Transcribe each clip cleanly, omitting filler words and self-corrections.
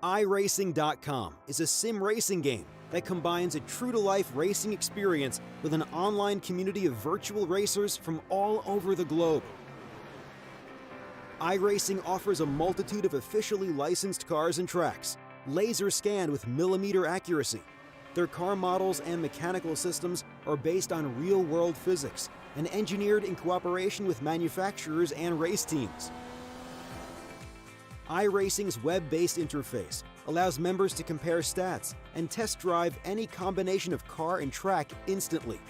iRacing.com is a sim racing game that combines a true-to-life racing experience with an online community of virtual racers from all over the globe. iRacing offers a multitude of officially licensed cars and tracks, laser scanned with millimeter accuracy. Their car models and mechanical systems are based on real-world physics and engineered in cooperation with manufacturers and race teams. iRacing's web-based interface allows members to compare stats and test drive any combination of car and track instantly.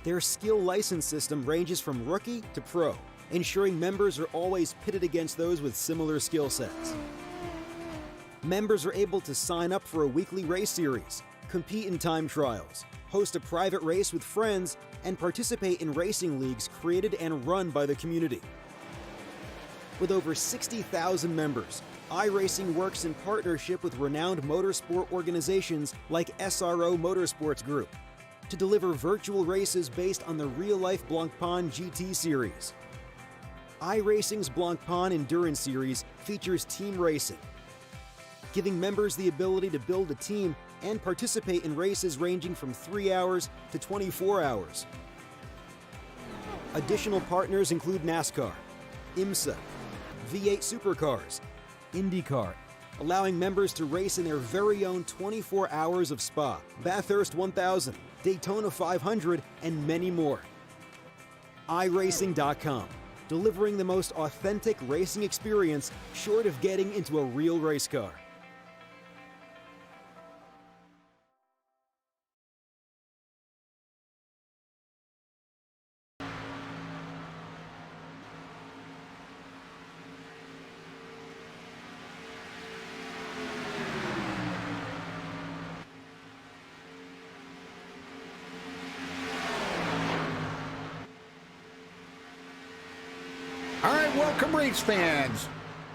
Their skill license system ranges from rookie to pro, ensuring members are always pitted against those with similar skill sets. Members are able to sign up for a weekly race series, compete in time trials, host a private race with friends, and participate in racing leagues created and run by the community. With over 60,000 members, iRacing works in partnership with renowned motorsport organizations like SRO Motorsports Group to deliver virtual races based on the real-life Blancpain GT series. iRacing's Blancpain Endurance Series features team racing, giving members the ability to build a team and participate in races ranging from 3 hours to 24 hours. Additional partners include NASCAR, IMSA, V8 Supercars, IndyCar, allowing members to race in their very own 24 hours of Spa, Bathurst 1000, Daytona 500, and many more. iRacing.com, delivering the most authentic racing experience short of getting into a real race car. All right, welcome race fans.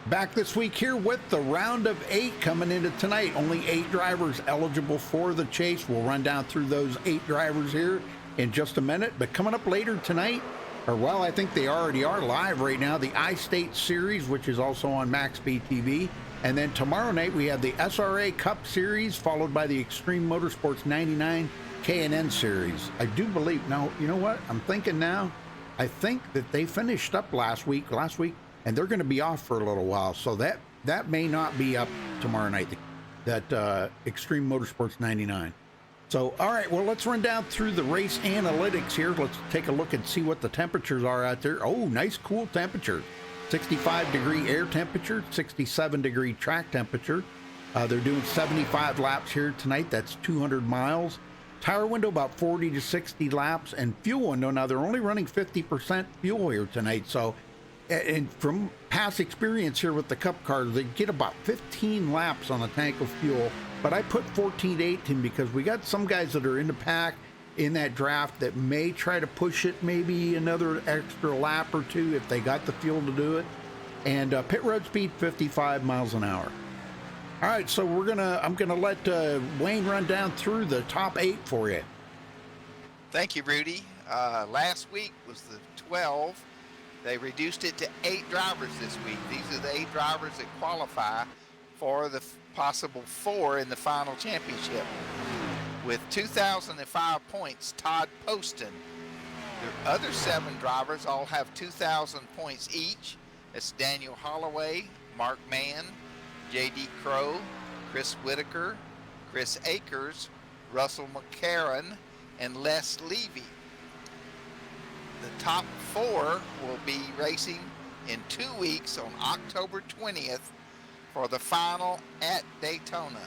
Back this week here with the round of 8 coming into tonight. Only 8 drivers eligible for the chase. We'll run down through those 8 drivers here in just a minute. But coming up later tonight, or well, I think they already are live right now, the I-State Series, which is also on MaxSpeedTV. And then tomorrow night we have the SRA Cup Series, followed by the Extreme Motorsports 99 K&N Series. I do believe, now, you know what? I'm thinking now, I think that they finished up last week, and they're going to be off for a little while. So that may not be up tomorrow night, that Extreme Motorsports 99. So, all right, well, let's run down through the race analytics here. Let's take a look and see what the temperatures are out there. Oh, nice cool temperature. 65-degree air temperature, 67-degree track temperature. They're doing 75 laps here tonight. That's 200 miles. Tire window about 40 to 60 laps, and fuel window, now they're only running 50% fuel here tonight. So, and from past experience here with the Cup cars, they get about 15 laps on a tank of fuel. But I put 14 to 18 because we got some guys that are in the pack in that draft that may try to push it maybe another extra lap or 2 if they got the fuel to do it. And pit road speed 55 miles an hour. All right, so I'm gonna let Wayne run down through the top 8 for you. Thank you, Rudy. Last week was the 12. They reduced it to 8 drivers this week. These are the 8 drivers that qualify for the possible 4 in the final championship. With 2,005 points, Todd Poston. The other 7 drivers all have 2,000 points each. That's Daniel Holloway, Mark Mann, J.D. Crow, Chris Whitaker, Chris Akers, Russell McCarron, and Les Levy. The top 4 will be racing in 2 weeks on October 20th for the final at Daytona.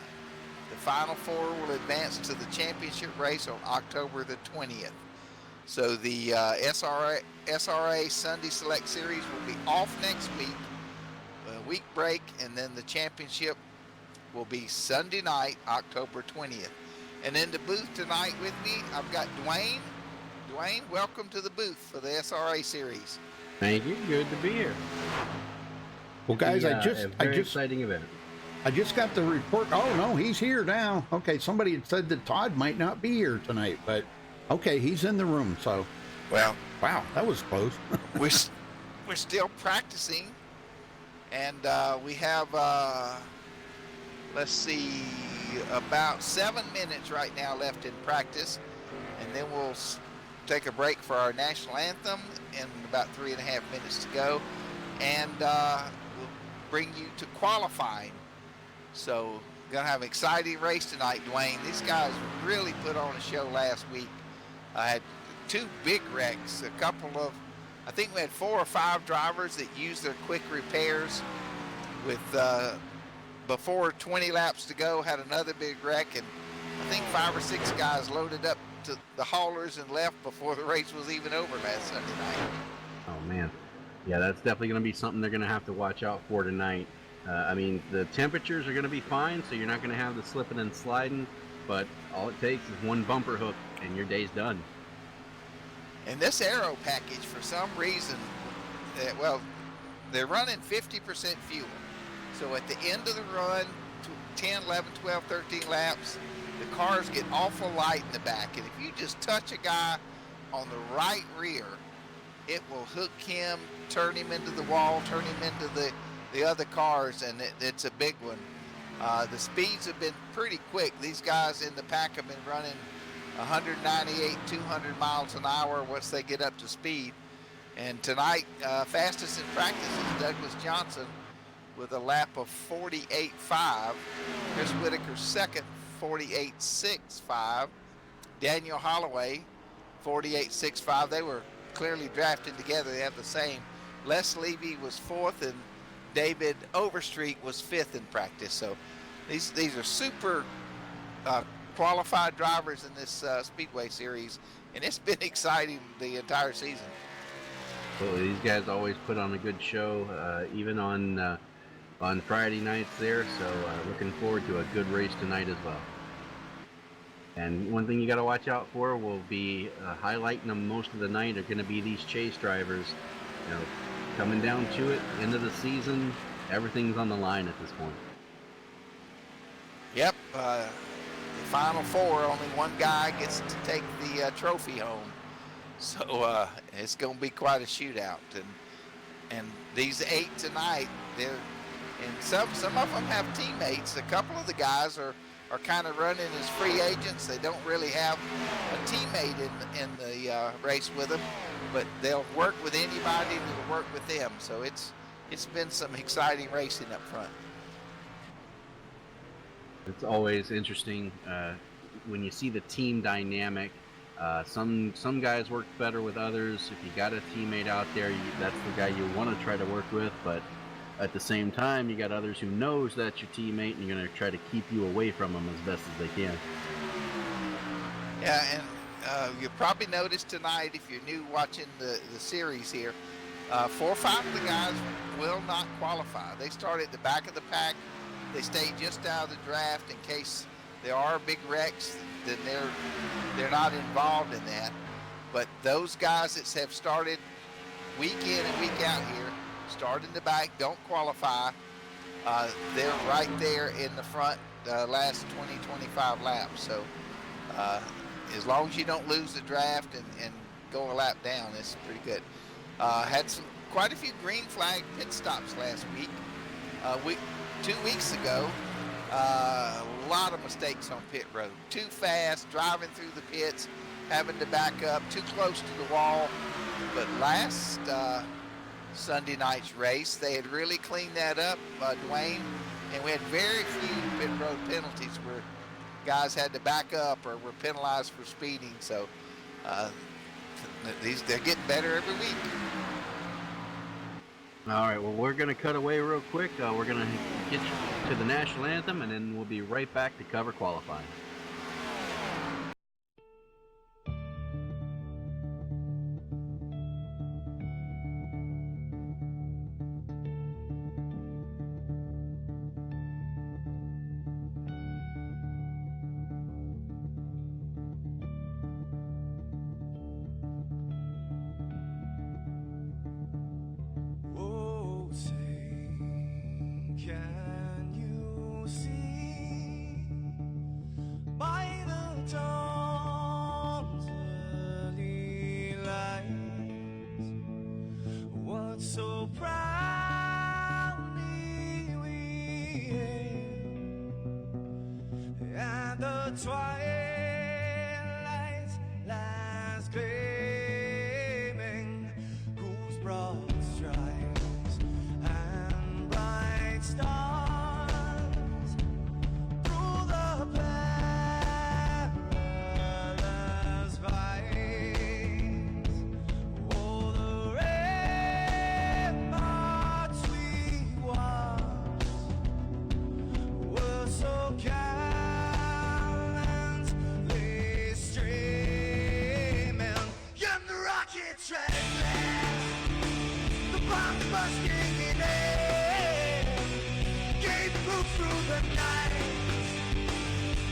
The final 4 will advance to the championship race on October the 20th. So the SRA Sunday Select Series will be off next week, a week break, and then the championship will be Sunday night, October 20th. And in the booth tonight with me, I've got Dwayne. Dwayne, welcome to the booth for the SRA Series. Thank you. Good to be here. Well, guys, I just exciting event. I just got the report. Oh no, he's here now. Okay, somebody had said that Todd might not be here tonight, but okay, he's in the room. So, well, wow, that was close. we're still practicing, and we have let's see, about 7 minutes right now left in practice, and then we'll take a break for our national anthem in about 3.5 minutes to go, and we'll bring you to qualifying. So gonna have an exciting race tonight, Dwayne. These guys really put on a show last week. I had 2 big wrecks, a couple of, I think we had 4 or 5 drivers that used their quick repairs with before 20 laps to go, had another big wreck, and I think 5 or 6 guys loaded up to the haulers and left before the race was even over last Sunday night. Oh man, yeah, that's definitely going to be something they're going to have to watch out for tonight. I mean, the temperatures are going to be fine, so you're not going to have the slipping and sliding, but all it takes is one bumper hook and your day's done. And this aero package, for some reason, well, they're running 50% fuel. So at the end of the run, 10, 11, 12, 13 laps, the cars get awful light in the back. And if you just touch a guy on the right rear, it will hook him, turn him into the wall, turn him into the other cars, and it's a big one. The speeds have been pretty quick. These guys in the pack have been running 198, 200 miles an hour once they get up to speed. And tonight, fastest in practice is Douglas Johnson with a lap of 48.5. Chris Whitaker's second, 48.65. Daniel Holloway, 48.65. They were clearly drafted together. They have the same. Les Levy was 4th, and David Overstreet was 5th in practice. So these are super qualified drivers in this Speedway series, and it's been exciting the entire season. Well, these guys always put on a good show, even on Friday nights there, so looking forward to a good race tonight as well. And one thing you got to watch out for will be highlighting them most of the night are going to be these chase drivers. You know, coming down to it, end of the season, everything's on the line at this point. Yep, the final 4, only one guy gets to take the trophy home. So it's going to be quite a shootout. And these 8 tonight, and some of them have teammates. A couple of the guys are kind of running as free agents. They don't really have a teammate in the race with them, but they'll work with anybody that'll work with them. So it's been some exciting racing up front. It's always interesting when you see the team dynamic. Some guys work better with others. If you got a teammate out there, that's the guy you want to try to work with, but at the same time, you got others who knows that's your teammate, and you're going to try to keep you away from them as best as they can. Yeah, and you probably noticed tonight, if you're new watching the series here, 4 or 5 of the guys will not qualify. They start at the back of the pack. They stay just out of the draft in case there are big wrecks. Then they're not involved in that. But those guys that have started week in and week out here, start in the back, don't qualify. They're right there in the front last 20, 25 laps. So as long as you don't lose the draft and go a lap down, it's pretty good. Had quite a few green flag pit stops last week. 2 weeks ago, a lot of mistakes on pit road. Too fast, driving through the pits, having to back up, too close to the wall. But last Sunday night's race, they had really cleaned that up, Dwayne, and we had very few pit road penalties where guys had to back up or were penalized for speeding. So they're getting better every week. All right, well, we're going to cut away real quick. We're going to get to the national anthem, and then we'll be right back to cover qualifying. twilight lies gleaming, whose broad stripes and bright stars through the perilous fights. Oh, the ramparts we watched were so gallantly streaming, and the rockets reckless, the bombs bursting in air, gave proof through the night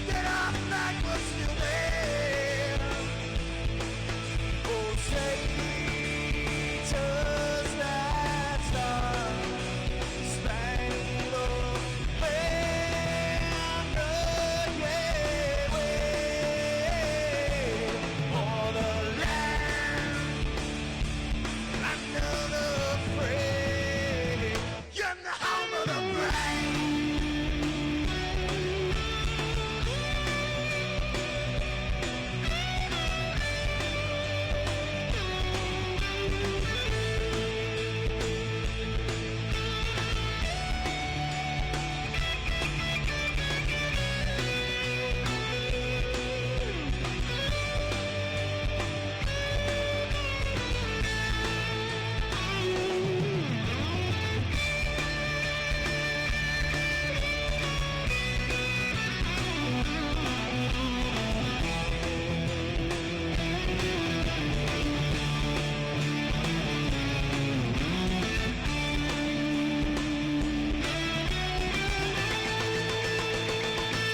that our flag was still there. Oh, traitors that star-spangled banner, yeah, wave for the land under the free, and the home of the brave.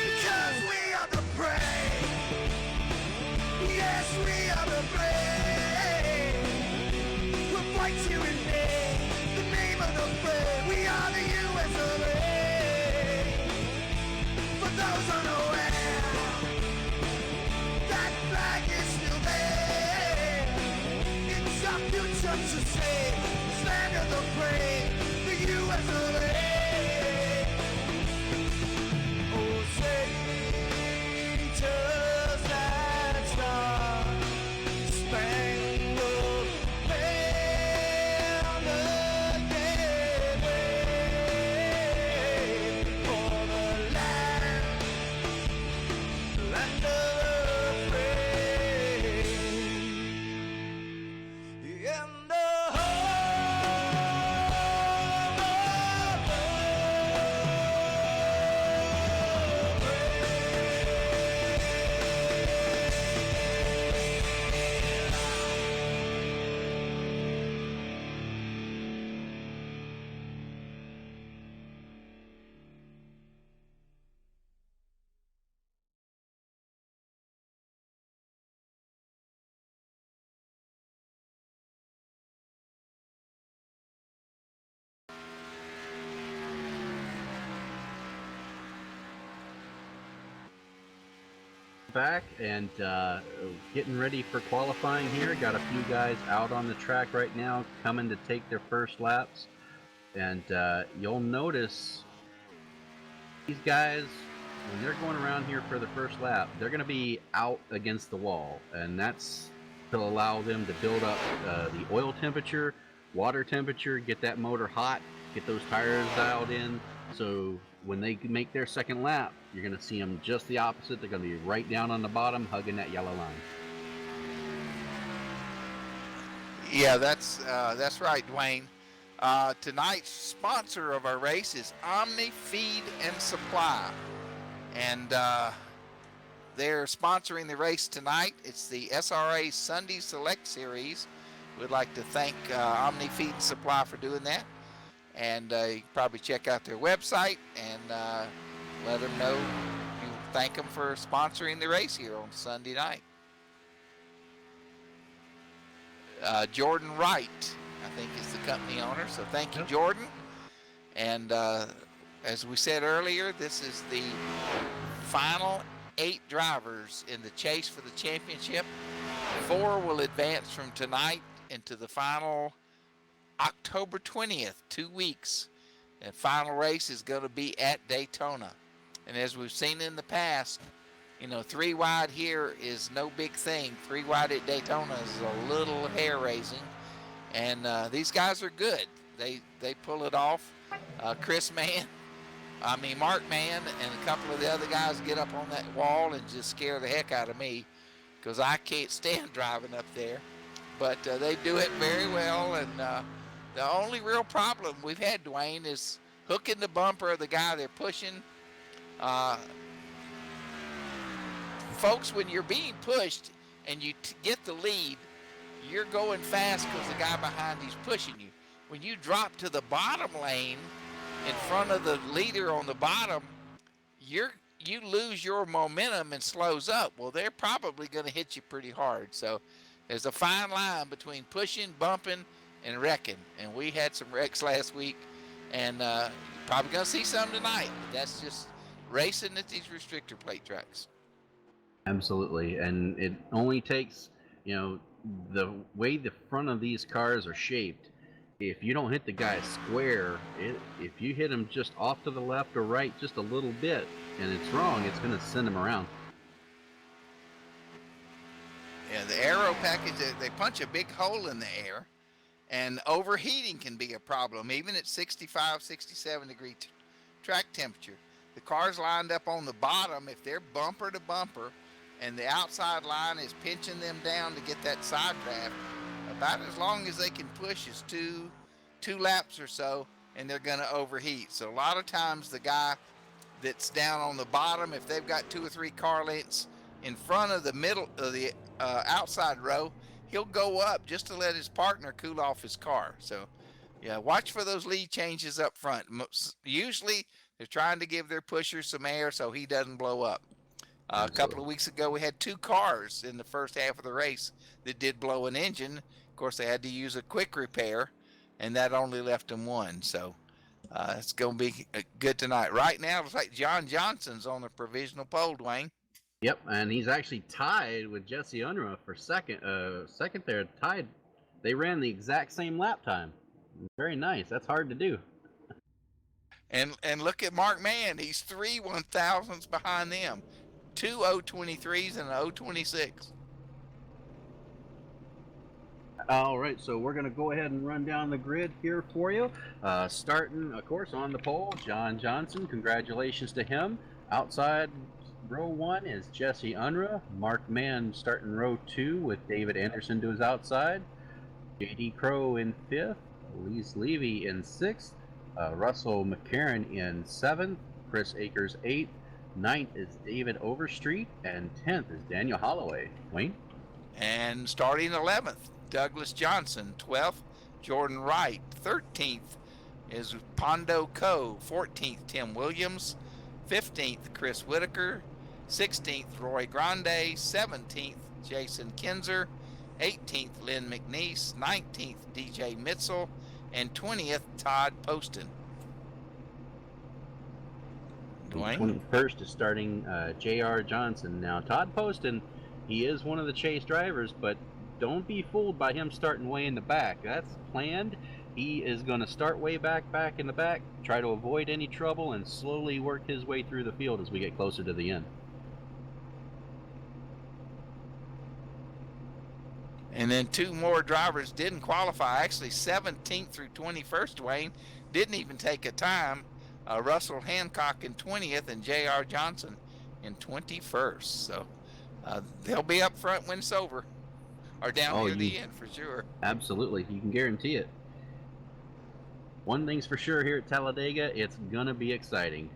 Because we are the brave. Yes, we are the brave. We'll fight you in the name of the brave. We are the US of A. For those unaware, that flag is still there. It's our future to save. Stand of the brave, the US of A. Oh, traitors that star-spangled banner, yeah, wave for the land of the free, and the Back and getting ready for qualifying here. Got a few guys out on the track right now coming to take their first laps, and you'll notice these guys, when they're going around here for the first lap, they're going to be out against the wall, and that's to allow them to build up the oil temperature, water temperature, get that motor hot, get those tires dialed in, so when they make their second lap, you're going to see them just the opposite. They're going to be right down on the bottom, hugging that yellow line. Yeah, that's right, Dwayne. Tonight's sponsor of our race is Omni Feed and Supply, and they're sponsoring the race tonight. It's the SRA Sunday Select Series. We'd like to thank Omni Feed and Supply for doing that, and you can probably check out their website and let them know. You thank them for sponsoring the race here on Sunday night. Jordan Wright, I think, is the company owner. So thank you, Jordan. And as we said earlier, this is the final 8 drivers in the chase for the championship. 4 will advance from tonight into the final October 20th, 2 weeks. And final race is going to be at Daytona. And as we've seen in the past, You know, 3 wide here is no big thing. 3 wide at Daytona is a little hair raising, and these guys are good. They pull it off. Mark Mann, and a couple of the other guys get up on that wall and just scare the heck out of me, because I can't stand driving up there. But they do it very well, and the only real problem we've had, Dwayne, is hooking the bumper of the guy they're pushing. Folks, when you're being pushed and you get the lead, you're going fast because the guy behind you's pushing you. When you drop to the bottom lane in front of the leader on the bottom, you lose your momentum and slows up. Well, they're probably going to hit you pretty hard. So there's a fine line between pushing, bumping, and wrecking. And we had some wrecks last week, and you're probably going to see some tonight. But that's just racing at these restrictor plate tracks. Absolutely, and it only takes, the way the front of these cars are shaped. If you don't hit the guy square, if you hit him just off to the left or right just a little bit, and it's wrong, it's going to send him around. Yeah, the aero package, they punch a big hole in the air, and overheating can be a problem, even at 65, 67 degree track temperature. The cars lined up on the bottom, if they're bumper to bumper, and the outside line is pinching them down to get that side draft, about as long as they can push is two laps or so, and they're going to overheat. So a lot of times the guy that's down on the bottom, if they've got 2 or 3 car lengths in front of the middle of the outside row, he'll go up just to let his partner cool off his car. So yeah, watch for those lead changes up front. Usually they're trying to give their pusher some air so he doesn't blow up. A couple of weeks ago, we had 2 cars in the first half of the race that did blow an engine. Of course, they had to use a quick repair, and that only left them 1. So it's going to be good tonight. Right now, it looks like John Johnson's on the provisional pole, Dwayne. Yep, and he's actually tied with Jesse Unruh for second there, tied. They ran the exact same lap time. Very nice. That's hard to do. And look at Mark Mann. He's 3 1,000ths behind them. 2 023s and an 026. All right, so we're going to go ahead and run down the grid here for you. Starting, of course, on the pole, John Johnson. Congratulations to him. Outside row 1 is Jesse Unruh. Mark Mann starting row 2 with David Anderson to his outside. J.D. Crow in 5th. Elise Levy in 6th. Russell McCarron in 7th. Chris Akers 8th. 9th is David Overstreet, and 10th is Daniel Holloway. Wayne? And starting 11th, Douglas Johnson. 12th, Jordan Wright. 13th is Pondo Coe. 14th, Tim Williams. 15th, Chris Whitaker. 16th, Roy Grande. 17th, Jason Kinzer. 18th, Lynn McNeese. 19th, DJ Mitzel. And 20th, Todd Poston. Dwayne? 21st is starting J.R. Johnson. Now, Todd Poston, he is one of the chase drivers, but don't be fooled by him starting way in the back. That's planned. He is going to start way back in the back, try to avoid any trouble, and slowly work his way through the field as we get closer to the end. And then 2 more drivers didn't qualify. Actually, 17th through 21st, Dwayne, didn't even take a time. Russell Hancock in 20th and J.R. Johnson in 21st. So they'll be up front when it's over, or down near the end for sure. Absolutely. You can guarantee it. One thing's for sure here at Talladega, it's going to be exciting.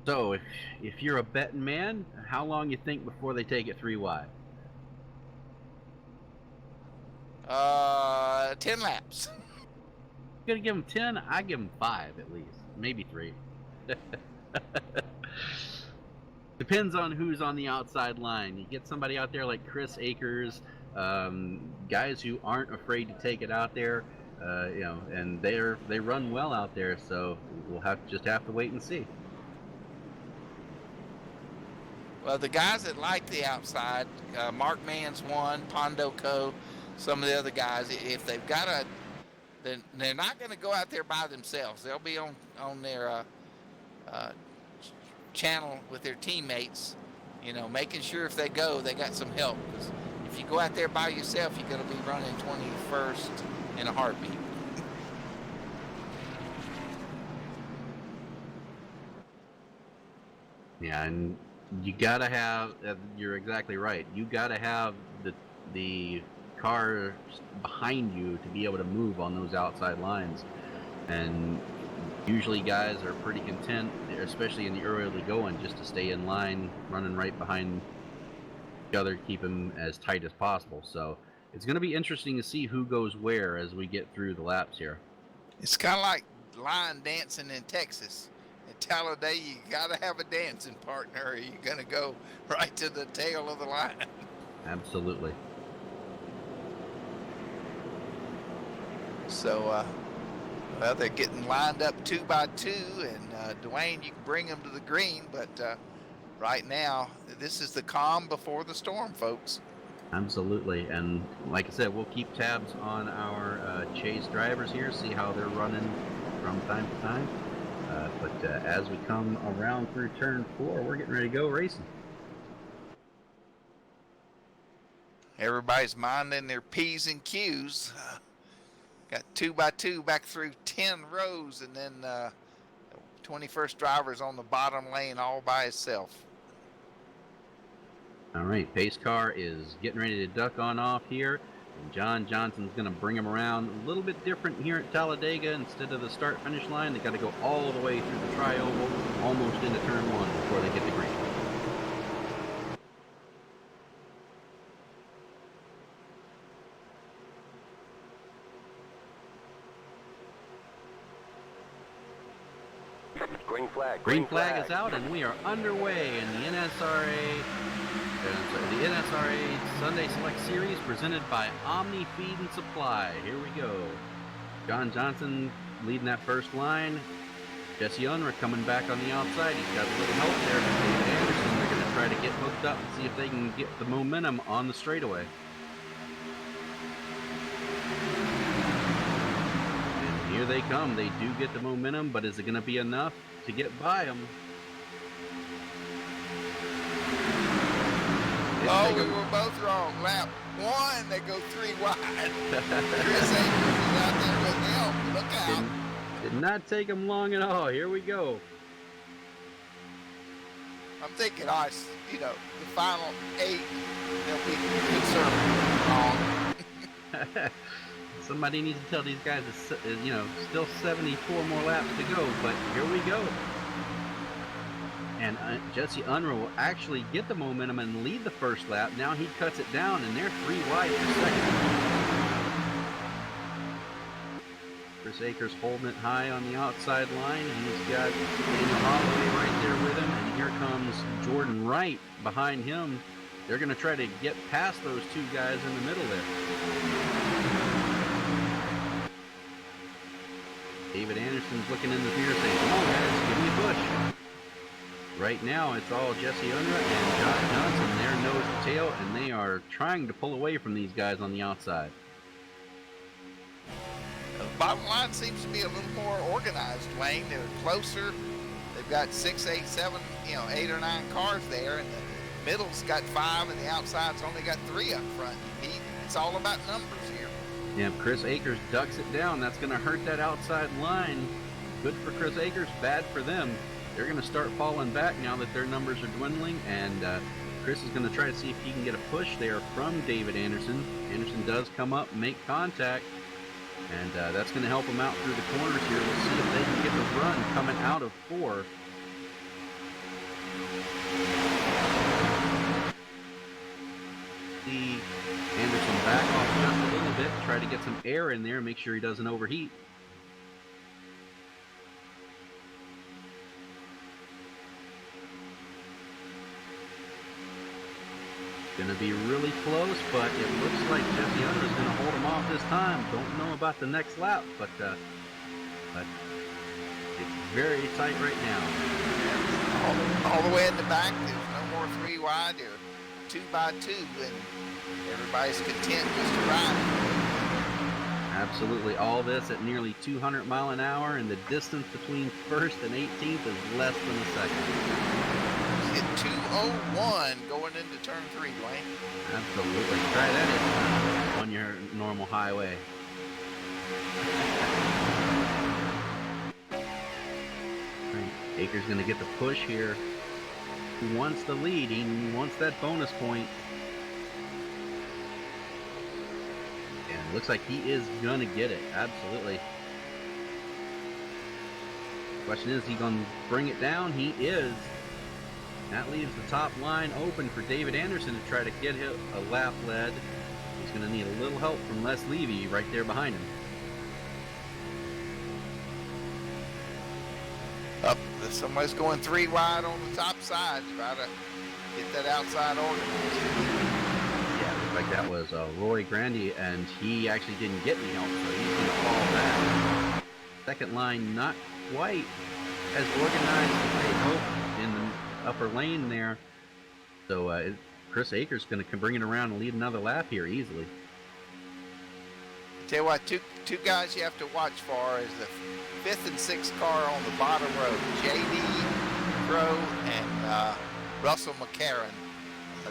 So if you're a betting man, how long you think before they take it 3 wide? 10 laps. You're going to give them 10? I give them 5 at least. Maybe 3. Depends on who's on the outside line. You get somebody out there like Chris Akers, guys who aren't afraid to take it out there, and they run well out there. So we'll just have to wait and see. Well, the guys that like the outside, Mark Mann's one, Pondo Co., some of the other guys, if they've got they're not going to go out there by themselves. They'll be on their channel with their teammates, You know, making sure if they go, they got some help. Because if you go out there by yourself, you're going to be running 21st in a heartbeat. Yeah, and you gotta have. You're exactly right. You gotta have the cars behind you to be able to move on those outside lines. And usually guys are pretty content, especially in the early going, just to stay in line, running right behind each other, keep them as tight as possible. So it's going to be interesting to see who goes where as we get through the laps here. It's kind of like line dancing in Texas. In Talladega, you got to have a dancing partner or you're going to go right to the tail of the line. Absolutely. So, well, they're getting lined up 2 by 2, and Dwayne, you can bring them to the green, but right now, this is the calm before the storm, folks. Absolutely, and like I said, we'll keep tabs on our chase drivers here, see how they're running from time to time. But as we come around through turn 4, we're getting ready to go racing. Everybody's minding their P's and Q's. Got 2 by 2 back through 10 rows, and then 21st driver's on the bottom lane all by himself. All right, pace car is getting ready to duck on off here. And John Johnson's going to bring them around a little bit different here at Talladega. Instead of the start-finish line, they got to go all the way through the tri-oval, almost into turn 1 before they get the green. Green flag. Green flag is out, and we are underway in the NSRA Sunday Select Series presented by Omni Feed and Supply. Here we go. John Johnson leading that first line. Jesse Unruh coming back on the outside. He's got a little help there from David Anderson. They're going to try to get hooked up and see if they can get the momentum on the straightaway. And here they come. They do get the momentum, but is it going to be enough to get by them? Oh, we were both wrong. Lap 1, they go 3 wide. Chris Akers is out there with help. Look out. Did not take them long at all. Here we go. I'm thinking, the final 8, they'll be conservative. Wrong. Somebody needs to tell these guys, still 74 more laps to go, but here we go. And Jesse Unruh will actually get the momentum and lead the first lap. Now he cuts it down, and they're 3 wide for second. Chris Akers holding it high on the outside line. He's got Daniel Holloway right there with him, and here comes Jordan Wright behind him. They're going to try to get past those 2 guys in the middle there. David Anderson's looking in the mirror saying, "Come on, guys, give me a push." Right now, it's all Jesse Unruh and John Johnson. They're nose to tail, and they are trying to pull away from these guys on the outside. The bottom line seems to be a little more organized, Wayne. They're closer. They've got 6, 8, 7, 8 or 9 cars there, and the middle's got 5, and the outside's only got 3 up front. It's all about numbers here. Yeah, if Chris Akers ducks it down, that's going to hurt that outside line. Good for Chris Akers, bad for them. They're going to start falling back now that their numbers are dwindling, and Chris is going to try to see if he can get a push there from David Anderson. Anderson does come up, make contact, and that's going to help him out through the corners here. We'll see if they can get the run coming out of 4. See Anderson back off just a little bit, try to get some air in there, make sure he doesn't overheat. Going to be really close, but it looks like Jesse Unruh is going to hold him off this time. Don't know about the next lap, but it's very tight right now. All the way in the back, there's no more 3 wide. They're 2 by 2, and everybody's content just to ride. Absolutely. All this at nearly 200 mile an hour, and the distance between first and 18th is less than a second. Hit 2 2:01 going into turn 3, Dwayne. Absolutely. Try that on your normal highway. Akers going to get the push here. He wants the lead. He wants that bonus point. And looks like he is going to get it. Absolutely. Question is he going to bring it down? He is. That leaves the top line open for David Anderson to try to get a lap lead. He's going to need a little help from Les Levy right there behind him. Up, somebody's going 3 wide on the top side. Try to get that outside organized. Yeah, it looked like that was Roy Grandy, and he actually didn't get any help, so he's going to fall back. Second line not quite as organized as they hoped in the upper lane there. So Chris Akers going to bring it around and lead another lap here easily. Tell you what, two guys you have to watch for is the 5th and 6th car on the bottom row, J.D. Crow and Russell McCarran.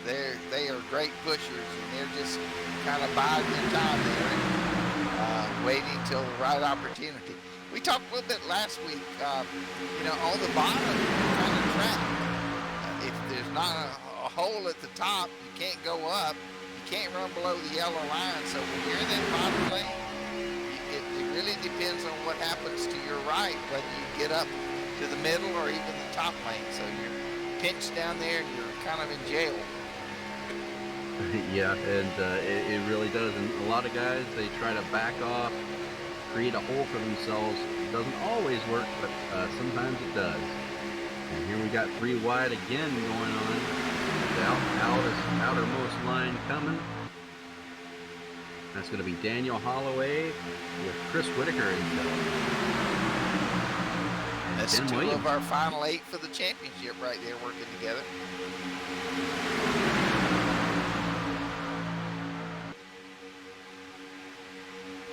They are great pushers, and they're just kind of biding their time there and waiting till the right opportunity. We talked a little bit last week, on the bottom kind of track. If there's not a hole at the top, you can't go up. You can't run below the yellow line. So when you're in that bottom lane, it really depends on what happens to your right, whether you get up to the middle or even the top lane. So you're pinched down there and you're kind of in jail. Yeah, and it really does. And a lot of guys, they try to back off, create a hole for themselves. It doesn't always work, but sometimes it does. And here we got 3 wide again going on. The outermost line coming. That's going to be Daniel Holloway with Chris Whitaker in tow. That's Tim 2 Williams. of our final 8 for the championship right there working together.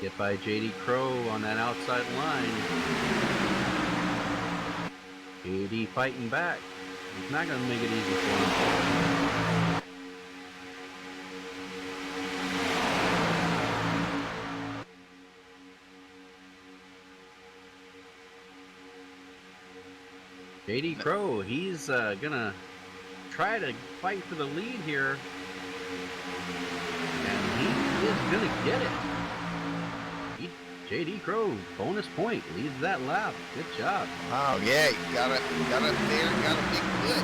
Get by J.D. Crow on that outside line. J.D. fighting back. He's not going to make it easy for him. J.D. Crow, he's going to try to fight for the lead here. And he is going to get it. J.D. Crow, bonus point, leads that lap. Good job. Oh yeah, he got up there and got a big push.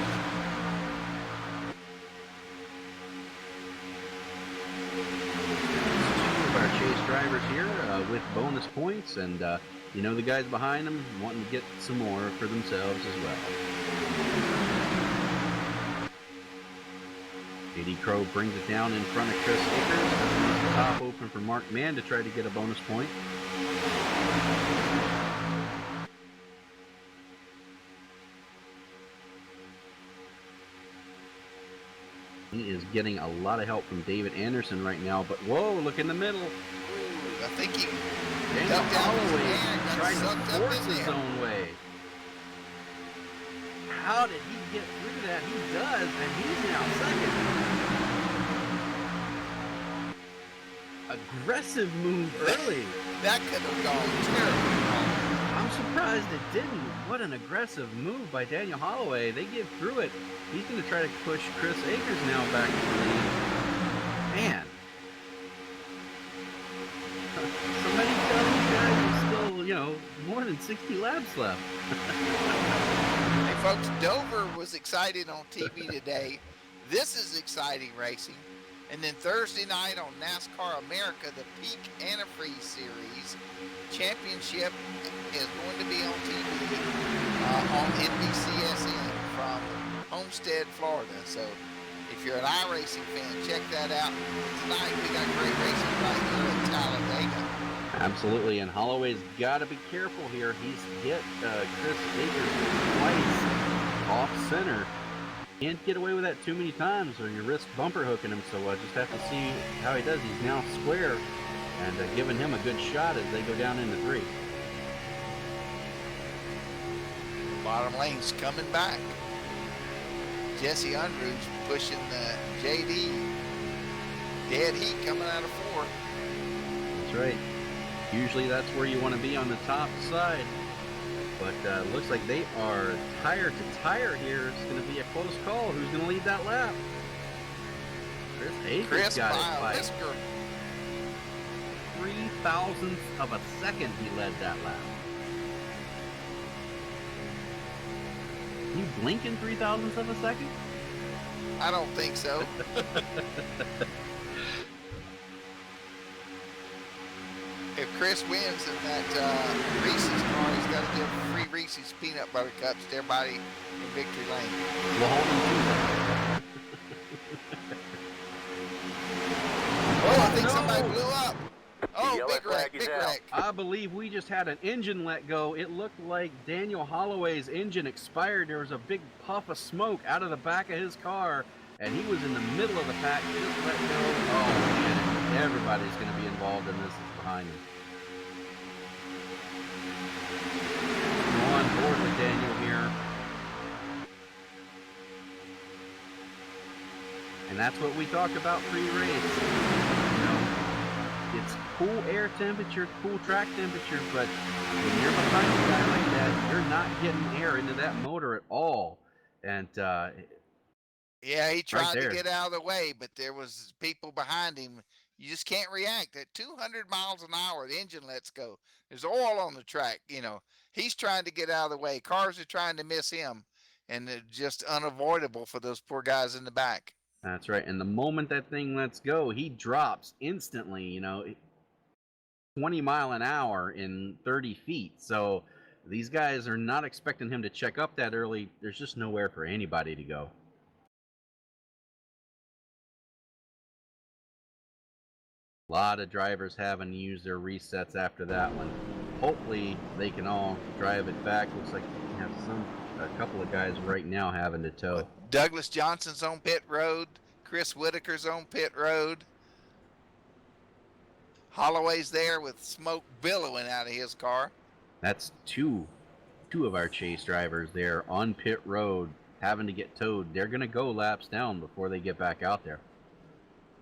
Two of our chase drivers here with bonus points, and the guys behind them wanting to get some more for themselves as well. J.D. Crow brings it down in front of Chris Akers. The top open for Mark Mann to try to get a bonus point. He is getting a lot of help from David Anderson right now, but whoa, look in the middle. Ooh, I think he Daniel ducked out his Holloway air and got tried sucked to up force in his there. own way. How did he get through that? He does, and he's now second. Aggressive move early. That could have gone terribly wrong. I'm surprised it didn't. What an aggressive move by Daniel Holloway. They get through it. He's going to try to push Chris Akers now back to the lead. Man. So many guys are still, more than 60 laps left. Hey folks, Dover was excited on TV today. This is exciting racing. And then Thursday night on NASCAR America, the Peak Antifreeze Series Championship is going to be on TV on NBCSN from Homestead, Florida. So if you're an iRacing fan, check that out. Tonight we got great racing right here in Talladega. Absolutely, and Holloway's got to be careful here. He's hit Chris Akers twice off center. Can't get away with that too many times or you risk bumper hooking him, so just have to see how he does. He's now square and giving him a good shot as they go down into 3. Bottom lane's coming back. Jesse Unruh's pushing JD. Dead heat coming out of 4. That's right. Usually that's where you want to be on the top side. But looks like they are tire to tire here. It's going to be a close call. Who's going to lead that lap? Chris Hayes got it by 0.003 of a second. He led that lap. You blinking 0.003 of a second? I don't think so. If Chris wins in that Reese's car, he's got to give free Reese's peanut butter cups to everybody in victory lane. Well, hold on. Oh, I think somebody blew up. Oh, big wreck, big wreck. I believe we just had an engine let go. It looked like Daniel Holloway's engine expired. There was a big puff of smoke out of the back of his car, and he was in the middle of the pack, just let go. Oh, man, everybody's going to be involved in this behind him. Go on board with Daniel here. And that's what we talked about pre-race. It's cool air temperature, cool track temperature, but when you're behind a guy like that, you're not getting air into that motor at all. And yeah, he tried right to get out of the way, but there was people behind him. You just can't react. At 200 miles an hour, the engine lets go. There's oil on the track. You know, he's trying to get out of the way. Cars are trying to miss him, and it's just unavoidable for those poor guys in the back. That's right. And the moment that thing lets go, he drops instantly, you know, 20 mile an hour in 30 feet. So these guys are not expecting him to check up that early. There's just nowhere for anybody to go. A lot of drivers having to use their resets after that one. Hopefully they can all drive it back. Looks like we have a couple of guys right now having to tow. Douglas Johnson's on pit road. Chris Whitaker's on pit road. Holloway's there with smoke billowing out of his car. That's two of our chase drivers there on pit road having to get towed. They're going to go laps down before they get back out there.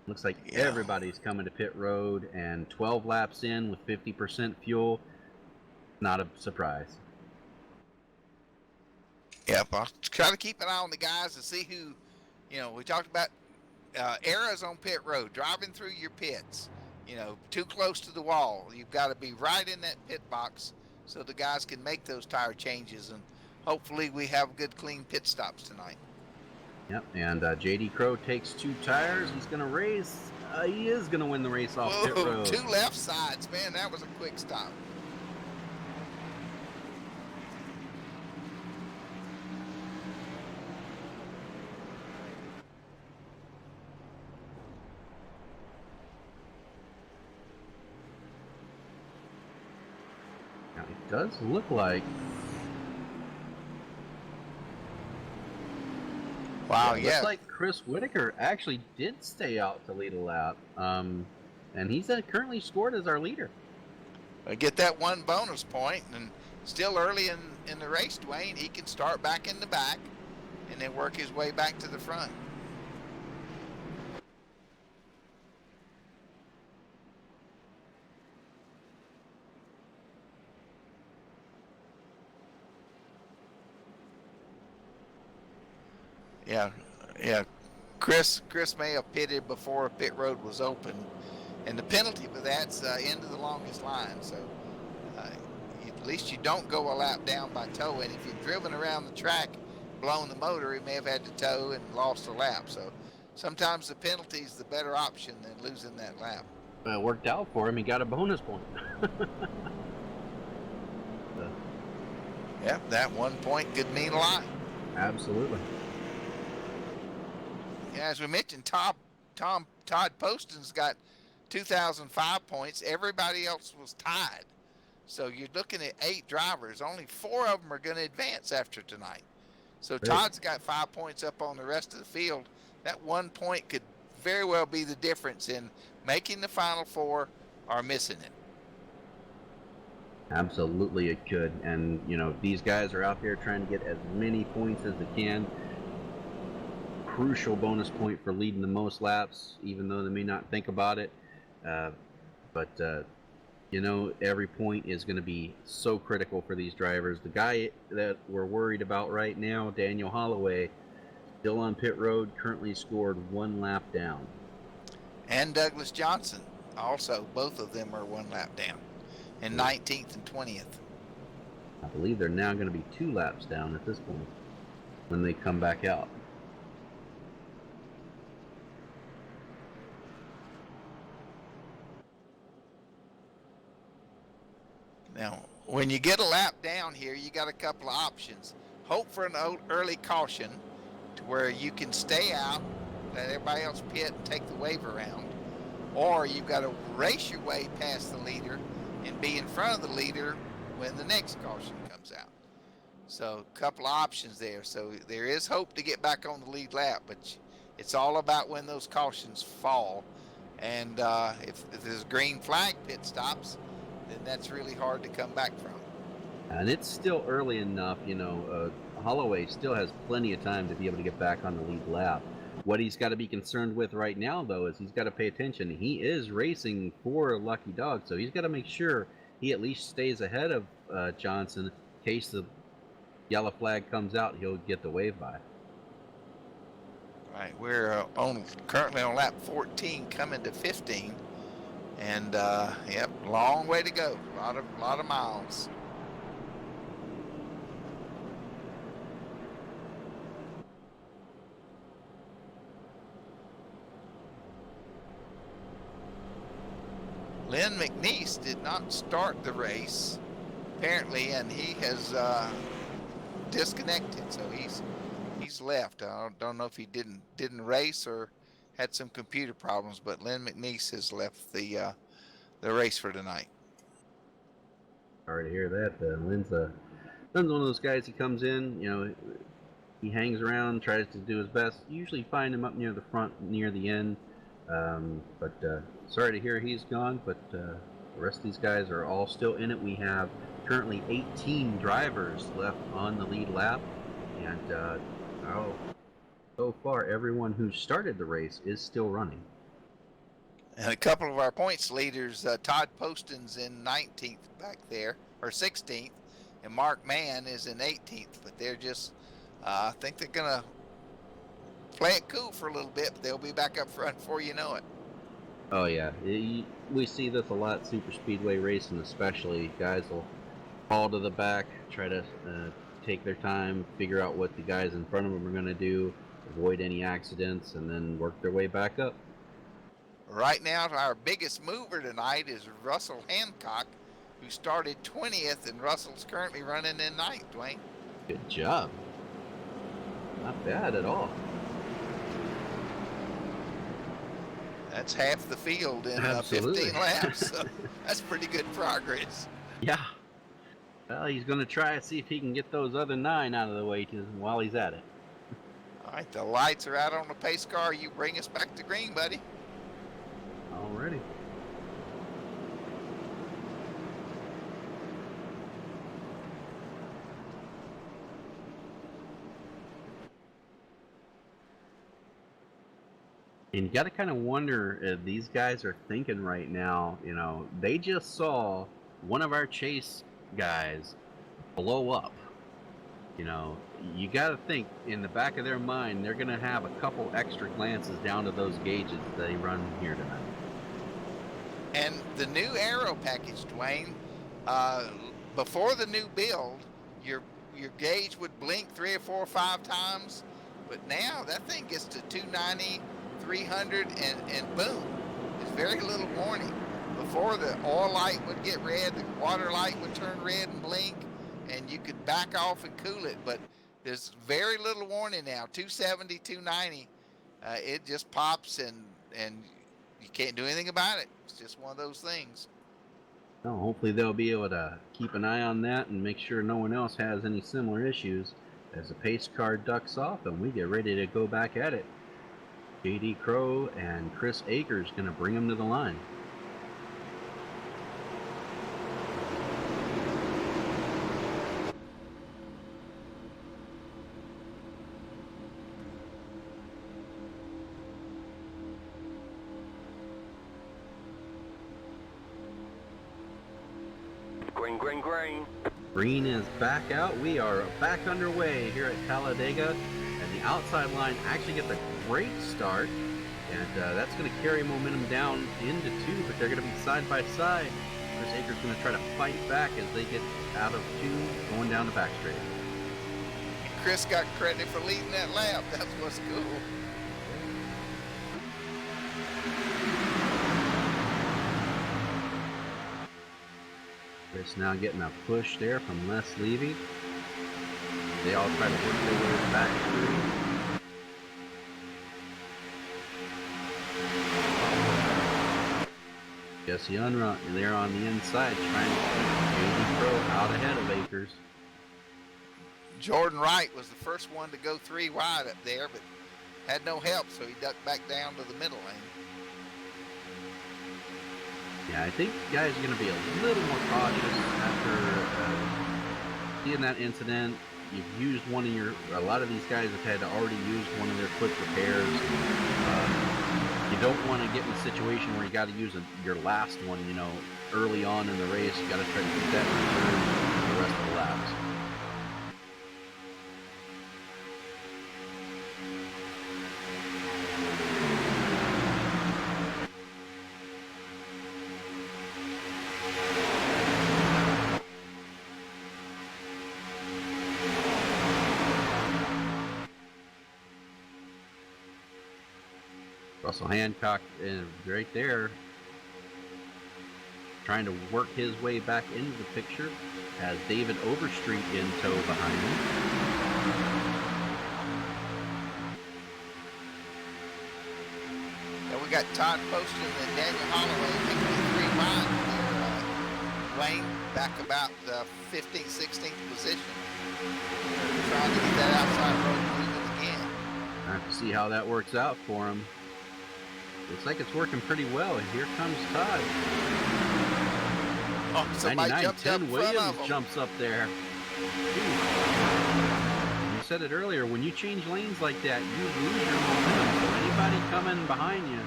Looks like everybody's coming to pit road, and 12 laps in with 50% fuel. Not a surprise. Yep, I'll try to keep an eye on the guys to see who, you know, we talked about errors on pit road, driving through your pits, you know, too close to the wall. You've got to be right in that pit box so the guys can make those tire changes, and hopefully we have good, clean pit stops tonight. Yep, and J.D. Crow takes 2 tires. He's going to race. He is going to win the race off pit road. 2 left sides. Man, that was a quick stop. Now, it does look like... Wow, Looks like Chris Whitaker actually did stay out to lead a lap. And he's currently scored as our leader. I get that 1 bonus point, and still early in the race, Dwayne, he can start back in the back and then work his way back to the front. Yeah. Chris may have pitted before pit road was open, and the penalty for that's end of the longest line. So at least you don't go a lap down by towing. If you've driven around the track, blown the motor, he may have had to tow and lost a lap. So sometimes the penalty is the better option than losing that lap. It worked out for him. He got a bonus point. Yeah, that 1 point could mean a lot. Absolutely. Yeah, as we mentioned, Todd Poston's got 2005 points. Everybody else was tied. So you're looking at 8 drivers. Only 4 of them are going to advance after tonight. So Todd's got 5 points up on the rest of the field. That 1 point could very well be the difference in making the Final Four or missing it. Absolutely it could. And, you know, these guys are out there trying to get as many points as they can. crucial bonus point for leading the most laps, even though they may not think about it. But you know, every point is going to be so critical for these drivers. The guy that we're worried about right now, Daniel Holloway, still on pit road, currently scored 1 lap down. And Douglas Johnson also, both of them are 1 lap down, in 19th and 20th. I believe they're now going to be 2 laps down at this point when they come back out. Now, when you get a lap down here, you got a couple of options. Hope for an early caution to where you can stay out, let everybody else pit and take the wave around. Or you've got to race your way past the leader and be in front of the leader when the next caution comes out. So a couple of options there. So there is hope to get back on the lead lap, but it's all about when those cautions fall. And if there's green flag pit stops, then that's really hard to come back from. And it's still early enough, you know, Holloway still has plenty of time to be able to get back on the lead lap. What he's got to be concerned with right now, though, is he's got to pay attention. He is racing for Lucky Dog, so he's got to make sure he at least stays ahead of Johnson. In case the yellow flag comes out, he'll get the wave by. Right, we're currently on lap 14, coming to 15, and yep, long way to go. A lot of miles. Lynn McNeese did not start the race, apparently, and he has disconnected, so he's left. I don't know if he didn't race or had some computer problems, but Lynn McNeese has left the race for tonight. Sorry to hear that. Lynn's one of those guys. He comes in, you know, he hangs around, tries to do his best. You usually find him up near the front, near the end. But sorry to hear he's gone, but the rest of these guys are all still in it. We have currently 18 drivers left on the lead lap, and so far everyone who started the race is still running. And a couple of our points leaders, Todd Poston's in 19th back there, or 16th, and Mark Mann is in 18th, but they're just, I think they're going to play it cool for a little bit, but they'll be back up front before you know it. Oh yeah, we see this a lot, super speedway racing especially. Guys will fall to the back, try to take their time, figure out what the guys in front of them are going to do, avoid any accidents, and then work their way back up. Right now, our biggest mover tonight is Russell Hancock, who started 20th, and Russell's currently running in 9th, Dwayne. Good job. Not bad at all. That's half the field in 15 laps. So that's pretty good progress. Yeah. Well, he's going to try to see if he can get those other 9 out of the way while he's at it. All right, the lights are out on the pace car. You bring us back to green, buddy. Already. And you got to kind of wonder if these guys are thinking right now, you know, they just saw one of our chase guys blow up. You know, you got to think in the back of their mind, they're going to have a couple extra glances down to those gauges that they run here tonight. And the new aero package, Dwayne, before the new build, your gauge would blink 3 or 4 or 5 times, but now that thing gets to 290, 300, and boom, there's very little warning. Before, the oil light would get red, the water light would turn red and blink, and you could back off and cool it, but there's very little warning now. 270, 290, it just pops, and you can't do anything about it. It's just one of those things. Well, hopefully they'll be able to keep an eye on that and make sure no one else has any similar issues as the pace car ducks off and we get ready to go back at it. JD Crow and Chris Akers going to bring them to the line. Green, green, green. Green is back out. We are back underway here at Talladega, and the outside line actually gets a great start, and that's going to carry momentum down into 2, but they're going to be side by side. Chris Akers going to try to fight back as they get out of 2, going down the back straight. Chris got credit for leading that lap. That's what's cool. Chris now getting a push there from Les Levy. They all try to work their way back through. Jesse Unruh there on the inside trying to keep JD Crow out ahead of Akers. Jordan Wright was the first one to go 3 wide up there, but had no help, so he ducked back down to the middle lane. Yeah, I think guys are going to be a little more cautious after seeing that incident. You've used one of a lot of these guys have had to already use one of their quick repairs. You don't want to get in a situation where you got to use your last one, early on in the race. You got to try to keep that reserved for the rest of the laps. Russell Hancock right there trying to work his way back into the picture, has David Overstreet in tow behind him. And we got Todd Poston and Daniel Holloway making it 3 wide there. Wayne back about the 15th, 16th position. Trying to get that outside road moving again. I have to see how that works out for him. Looks like it's working pretty well. Here comes Todd. Oh, somebody jumped up in front Williams of him. jumps up there. You said it earlier, when you change lanes like that, you lose your momentum. So anybody coming behind you,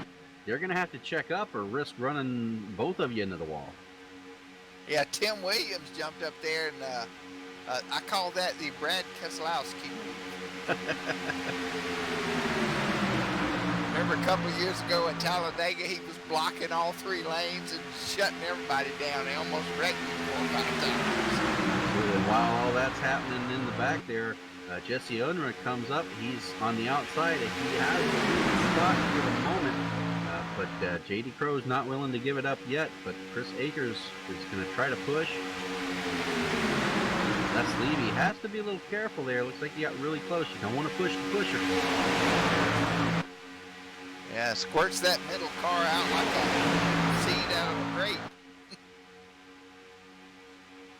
they're going to have to check up or risk running both of you into the wall. Yeah, Tim Williams jumped up there, and I call that the Brad Keselowski. Remember a couple of years ago at Talladega, he was blocking all 3 lanes and shutting everybody down. They almost wrecked him 4 or 5 times. And while all that's happening in the back there, Jesse Unruh comes up. He's on the outside, and he has the lead spot for the moment. But JD Crow's not willing to give it up yet, but Chris Akers is going to try to push. Les Levy has to be a little careful there. Looks like he got really close. You don't want to push the pusher. Yeah, squirts that middle car out like a seed out of a grape.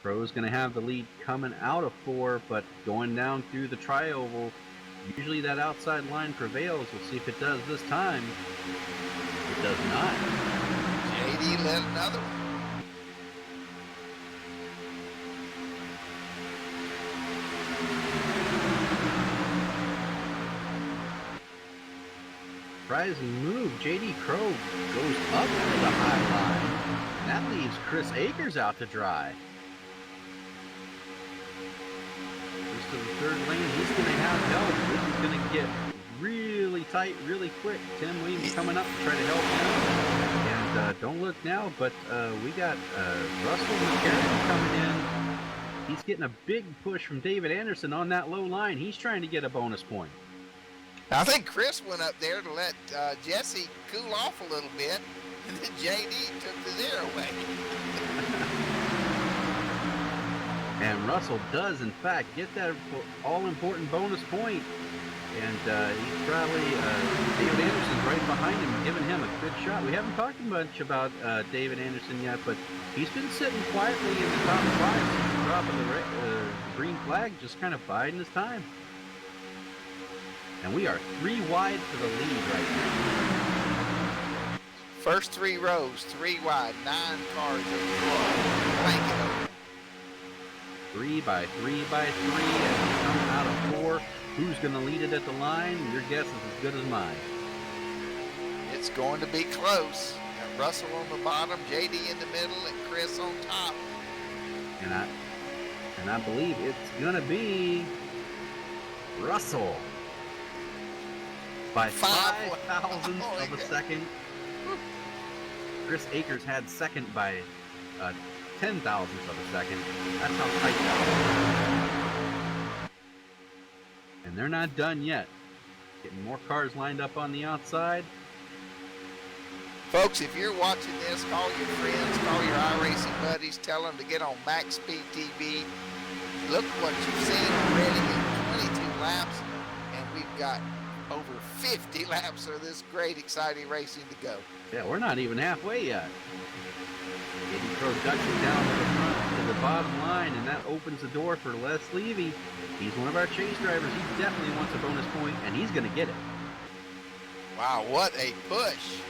Crow's going to have the lead coming out of 4, but going down through the tri-oval, usually that outside line prevails. We'll see if it does this time. It does not. JD led another one. Surprising move. JD Crow goes up to the high line. And that leaves Chris Akers out to dry. Just to the 3rd lane, he's going to have help. This is going to get really tight, really quick. Tim Williams coming up to try to help him. And don't look now, but we got Russell McCarron coming in. He's getting a big push from David Anderson on that low line. He's trying to get a bonus point. I think Chris went up there to let Jesse cool off a little bit, and then JD took the 0 away. And Russell does, in fact, get that all-important bonus point. And he's probably, David Anderson's right behind him, giving him a good shot. We haven't talked much about David Anderson yet, but he's been sitting quietly in the top 5 since the drop of the green flag, just kind of biding his time. And we are 3 wide to the lead right now. First 3 rows, 3 wide, 9 cars of blanket over. 3 by 3 by 3, and coming out of 4. Who's going to lead it at the line? Your guess is as good as mine. It's going to be close. Got Russell on the bottom, JD in the middle, and Chris on top. And I believe it's gonna be Russell by 5 thousandths of a second. Chris Akers had second by 10 thousandths of a second. That's how tight that was. And they're not done yet. Getting more cars lined up on the outside. Folks, if you're watching this, call your friends, call your iRacing buddies, tell them to get on MaxSpeedTV. Look what you've seen already in 22 laps, and we've got over 50 laps of this great, exciting racing to go. Yeah, we're not even halfway yet. Getting production down to the front to the bottom line, and that opens the door for Les Levy. He's one of our chase drivers. He definitely wants a bonus point, and he's going to get it. Wow, what a push.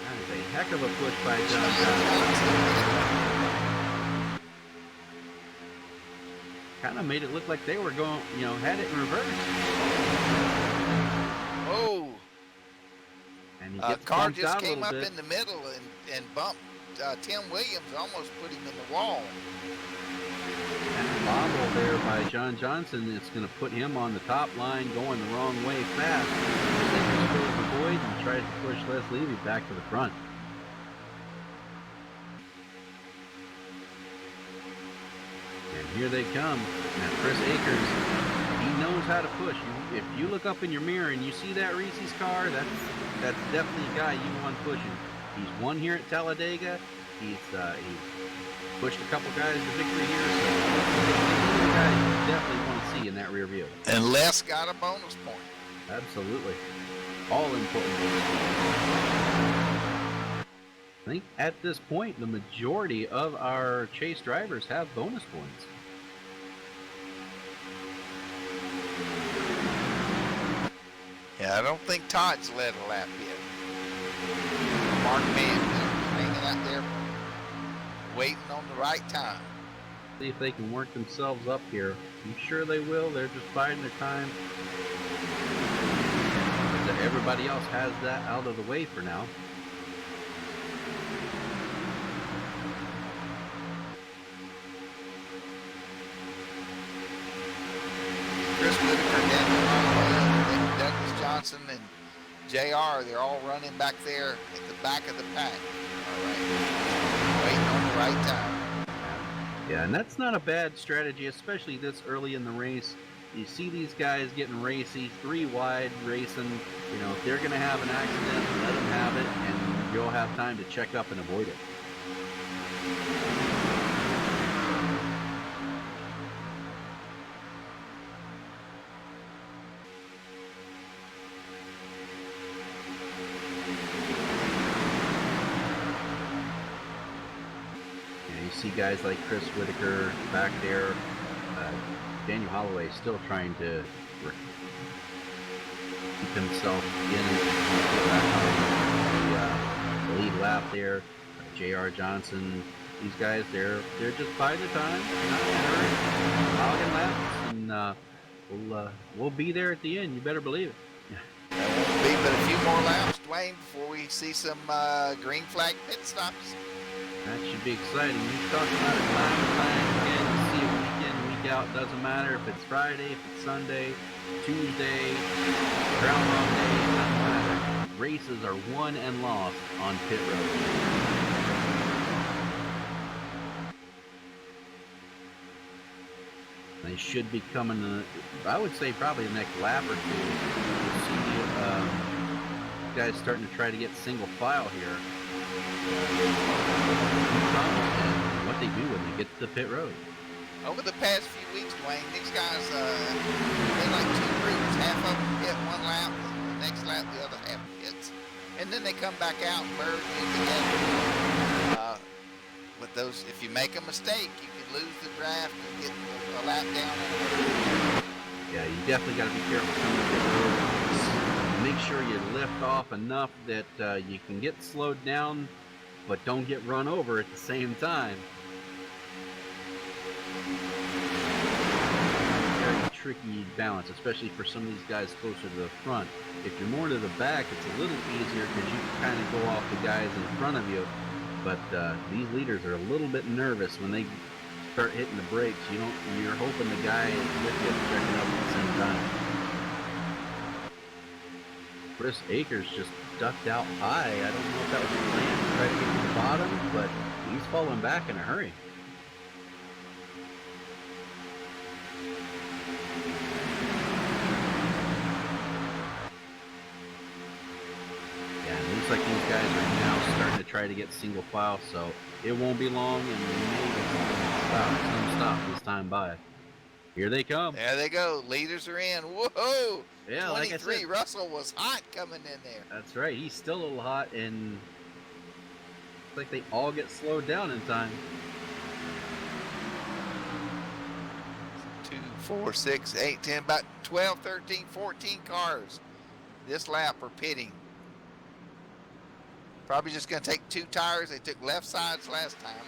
That is a heck of a push by John Johnson. Kind of made it look like they were going, had it in reverse. Oh. And he gets car bumped just out a came little up bit. in the middle and bumped Tim Williams, almost put him in the wall. That bobble there by John Johnson is going to put him on the top line going the wrong way fast. He goes the void and tries to push Les Levy back to the front. And here they come. Now Chris Akers, he knows how to push. If you look up in your mirror and you see that Reese's car, that's definitely a guy you want pushing. He's won here at Talladega. He's pushed a couple guys to victory here. So he's a guy you definitely want to see in that rear view. And Les got a bonus point. Absolutely. All important. I think at this point, the majority of our chase drivers have bonus points. Yeah, I don't think Todd's led a lap yet. Mark Mann hanging out there waiting on the right time. See if they can work themselves up here. I'm sure they will. They're just biding their time. Everybody else has that out of the way for now. Chris Whitaker, Daniel Ryan, Douglas Johnson, and JR, they're all running back there at the back of the pack. All right. Waiting on the right time. Yeah, and that's not a bad strategy, especially this early in the race. You see these guys getting racy, 3 wide racing. If they're going to have an accident, let them have it, and you'll have time to check up and avoid it. See guys like Chris Whitaker back there. Daniel Holloway is still trying to keep himself in the lead lap there. J.R. Johnson, these guys, they're just biding their time, not in a hurry, hogging laps, and we'll be there at the end. You better believe it. There won't be but a few more laps, Dwayne, before we see some green flag pit stops. That should be exciting. We've talked about it time and time again. You see it week in, week out. Doesn't matter if it's Friday, if it's Sunday, Tuesday, Groundhog Day. It doesn't matter. Races are won and lost on pit road. They should be coming, I would say probably the next lap or two. You'll see guys starting to try to get single file here. And what they do when they get to the pit road. Over the past few weeks, Dwayne, these guys, they're like 2 groups. Half of them hit 1 lap, the next lap the other half hits. And then they come back out and merge in together. With those, if you make a mistake, you can lose the draft and get a lap down. Yeah, you definitely got to be careful coming to the road. Make sure you lift off enough that you can get slowed down, but don't get run over at the same time. Very tricky balance, especially for some of these guys closer to the front. If you're more to the back, it's a little easier because you can kind of go off the guys in front of you. But these leaders are a little bit nervous when they start hitting the brakes, you're hoping the guy with you is checking up at the same time. Chris Akers just ducked out high. I don't know if that was a plan to try to get to the bottom, but he's falling back in a hurry. Yeah, it looks like these guys are now starting to try to get single file, so it won't be long, and we may get some stop this time by. Here they come. There they go. Leaders are in. Whoa! Yeah, 23. like I said, Russell was hot coming in there. That's right. He's still a little hot, and it's like they all get slowed down in time. 2, 4, 6, 8, 10, about 12, 13, 14 cars this lap are pitting. Probably just going to take 2 tires. They took left sides last time.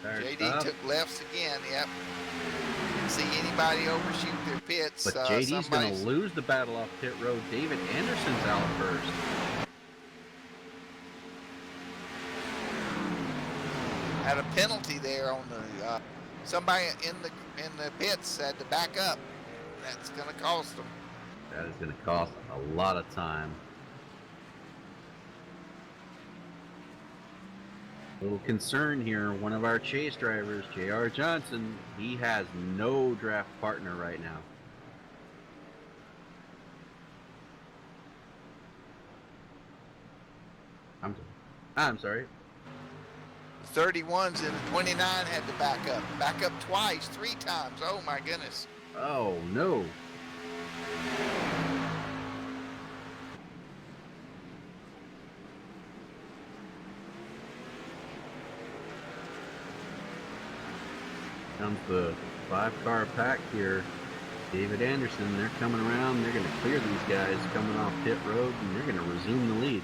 JD took lefts again. Yep. Didn't see anybody overshoot their pits. But JD's going to lose the battle off pit road. David Anderson's out first. Had a penalty there on the somebody in the pits had to back up. That's going to cost them. That is going to cost a lot of time. Little concern here, one of our chase drivers, J.R. Johnson, he has no draft partner right now. I'm sorry. The 31s and the 29 had to back up. Back up twice, 3 times. Oh my goodness. Oh no. Comes the 5-car pack here. David Anderson, they're coming around. They're going to clear these guys coming off pit road, and they're going to resume the lead.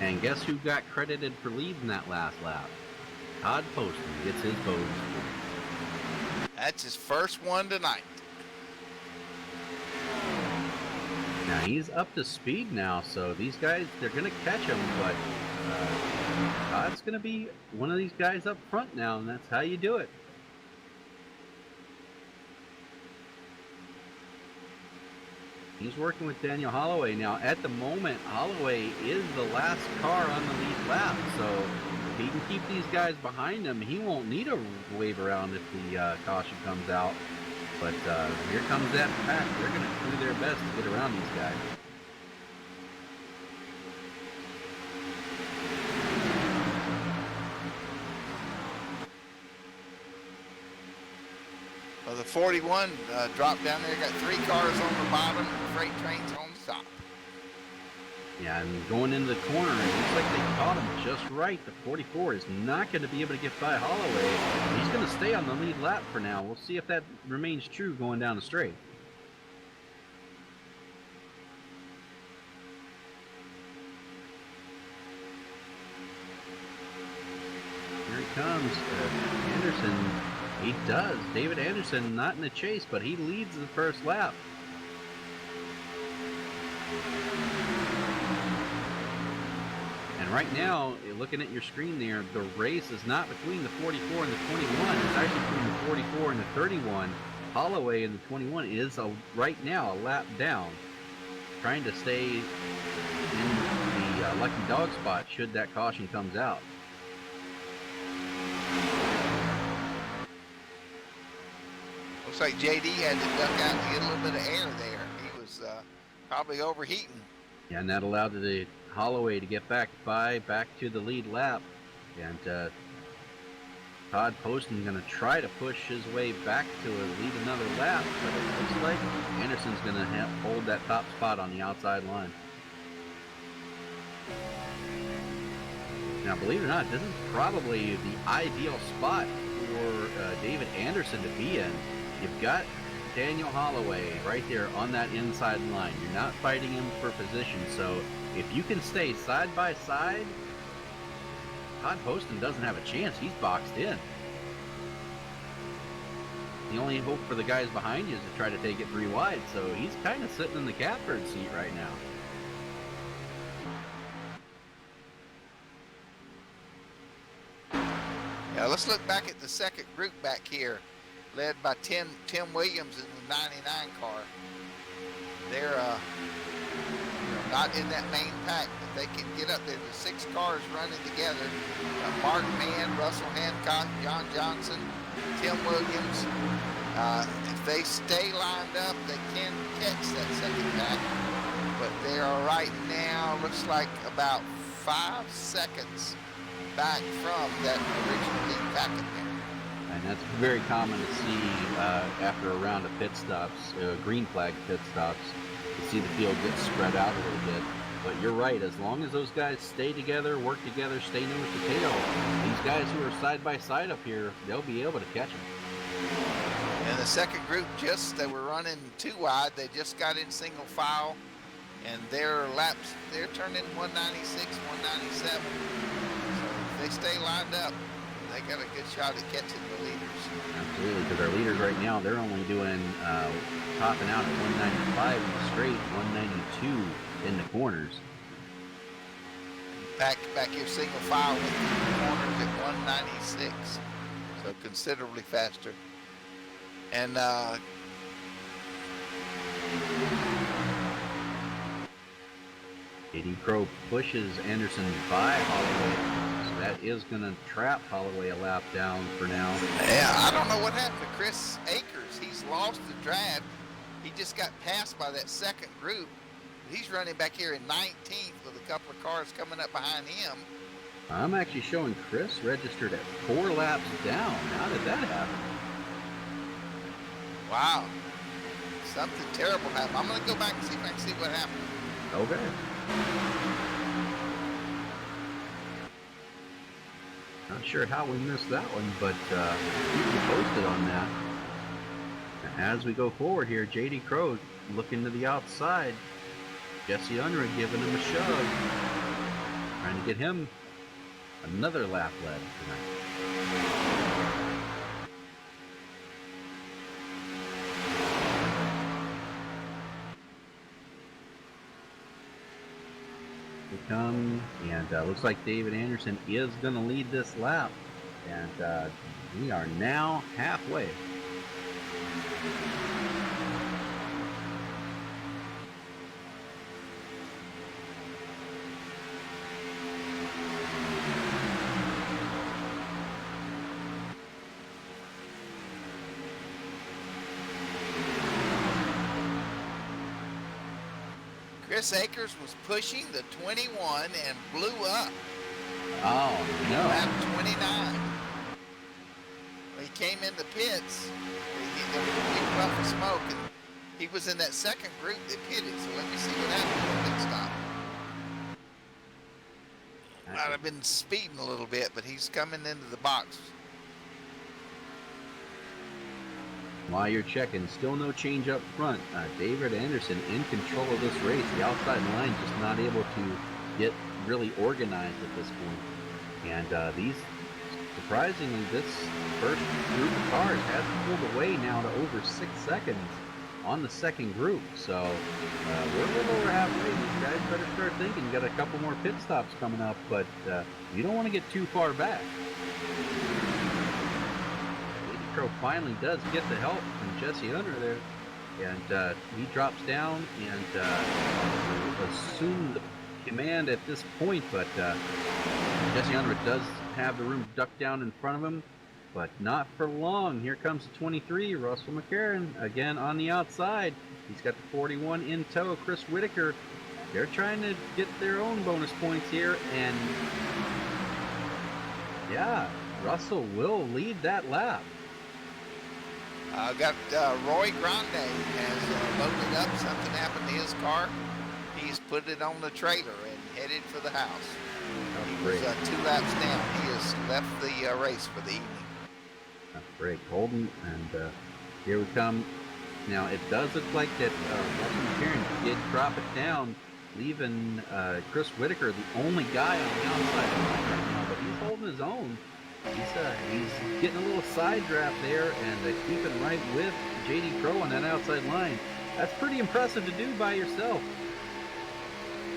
And guess who got credited for leading that last lap? Todd Poston gets his bonus. That's his first one tonight. Now he's up to speed now, so these guys, they're going to catch him, but Todd's going to be one of these guys up front now, and that's how you do it. He's working with Daniel Holloway. Now, at the moment, Holloway is the last car on the lead lap, so if he can keep these guys behind him, he won't need a wave around if the caution comes out. But here comes that pack. They're going to do their best to get around these guys. Well, the 41 dropped down there. Got 3 cars on the bottom. Freight train's on the top. Yeah, and going into the corner, it looks like they caught him just right. The 44 is not going to be able to get by Holloway. He's going to stay on the lead lap for now. We'll see if that remains true going down the straight. Here he comes. Anderson, he does. David Anderson not in the chase, but he leads the first lap. And right now, looking at your screen there, the race is not between the 44 and the 21. It's actually between the 44 and the 31. Holloway and the 21 is right now a lap down, trying to stay in the lucky dog spot should that caution comes out. Looks like JD had to duck out to get a little bit of air there. He was probably overheating. Yeah, and that allowed the Holloway to get back to the lead lap. And Todd Poston's going to try to push his way back to lead another lap, but it looks like Anderson's going to hold that top spot on the outside line. Now, believe it or not, this is probably the ideal spot for David Anderson to be in. You've got Daniel Holloway right there on that inside line. You're not fighting him for position, so if you can stay side by side, Todd Poston doesn't have a chance. He's boxed in. The only hope for the guys behind you is to try to take it 3 wide, so he's kind of sitting in the catbird seat right now. Yeah, let's look back at the second group back here, led by Tim Williams in the 99 car. They're not in that main pack, but they can get up there. There's 6 cars running together. Mark Mann, Russell Hancock, John Johnson, Tim Williams. If they stay lined up, they can catch that second pack. But they are right now, looks like about 5 seconds back from that original lead packet there. And that's very common to see after a round of pit stops, green flag pit stops. You see the field get spread out a little bit. But you're right, as long as those guys stay together, work together, stay nose to tail, these guys who are side by side up here, they'll be able to catch them. And the second group, they were running 2 wide. They just got in single file, and their laps, they're turning 196, 197. So if they stay lined up, they got a good shot at catching the leaders. Absolutely, because our leaders right now, they're only doing topping out at 195 in the straight, 192 in the corners. Back here single file with the corners at 196, so considerably faster. And JD Crow pushes Anderson by Holloway, so that is going to trap Holloway a lap down for now. Yeah, I don't know what happened to Chris Akers. He's lost the drive. He just got passed by that second group. He's running back here in 19th with a couple of cars coming up behind him. I'm actually showing Chris registered at 4 laps down. How did that happen? Wow. Something terrible happened. I'm going to go back and see if I can see what happened. Okay. Not sure how we missed that one, but keep you posted on that. As we go forward here, JD Crow looking to the outside. Jesse Unruh giving him a shove. Trying to get him another lap led tonight. Come and looks like David Anderson is going to lead this lap, and we are now halfway. Chris Akers was pushing the 21 and blew up. Oh, no. Lap 29. He came in the pits. There was a big puff of smoke, and he was in that second group that pitted. So let me see what happened with the pit stop. Might have been speeding a little bit, but he's coming into the box. While you're checking, still no change up front. David Anderson in control of this race. The outside line just not able to get really organized at this point. And these, surprisingly, this first group of cars has pulled away now to over 6 seconds on the second group. So we're a little over halfway. These guys better start thinking. Got a couple more pit stops coming up, but you don't want to get too far back. Crow finally does get the help from Jesse Unruh there, and he drops down and assume the command at this point, but Jesse Unruh does have the room ducked down in front of him, but not for long. Here comes the 23, Russell McCarron, again on the outside. He's got the 41 in tow, Chris Whitaker. They're trying to get their own bonus points here, and yeah, Russell will lead that lap. Got Roy Grande has loaded up. Something happened to his car. He's put it on the trailer and headed for the house. He was 2 laps down. He has left the race for the evening. That's great. Holden, and here we come. Now, it does look like that Russell McCarron did drop it down, leaving Chris Whitaker the only guy on the outside line right now, but he's holding his own. He's getting a little side draft there and keeping right with J.D. Crow on that outside line. That's pretty impressive to do by yourself.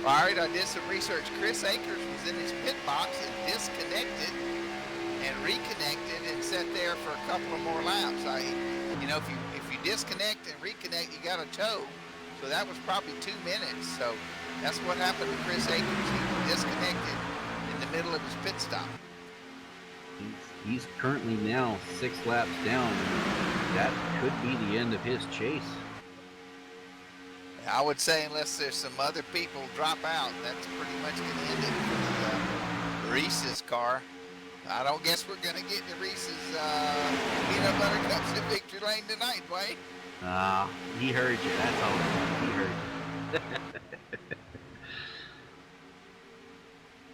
All right, I did some research. Chris Akers was in his pit box and disconnected and reconnected and sat there for a couple of more laps. If you disconnect and reconnect, you got a tow. So that was probably 2 minutes. So that's what happened to Chris Akers. He disconnected in the middle of his pit stop. He's currently now 6 laps down. That could be the end of his chase. I would say unless there's some other people drop out, that's pretty much going to end it for the Reese's car. I don't guess we're going to get the Reese's peanut butter cups in victory lane tonight, Dwayne. He heard you. That's all. He heard you.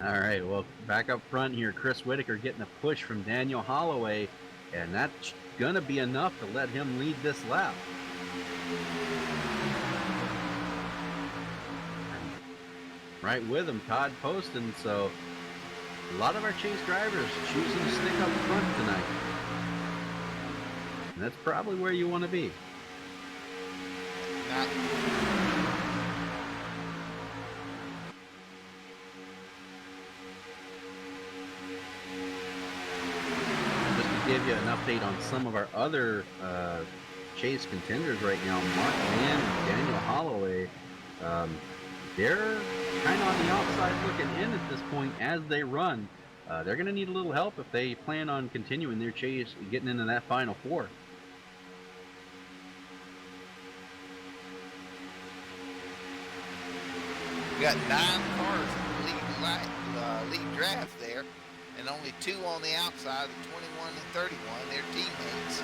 All right, well, back up front here, Chris Whitaker getting a push from Daniel Holloway, and that's going to be enough to let him lead this lap. Right with him, Todd Poston, so a lot of our chase drivers choosing to stick up front tonight. And that's probably where you want to be. Give you an update on some of our other chase contenders right now. Mark Mann and Daniel Holloway, they're kind of on the outside looking in at this point as they run. They're going to need a little help if they plan on continuing their chase and getting into that final 4. We got 9 cars in the lead draft there, and only 2 on the outside, the 21 and 31, their teammates.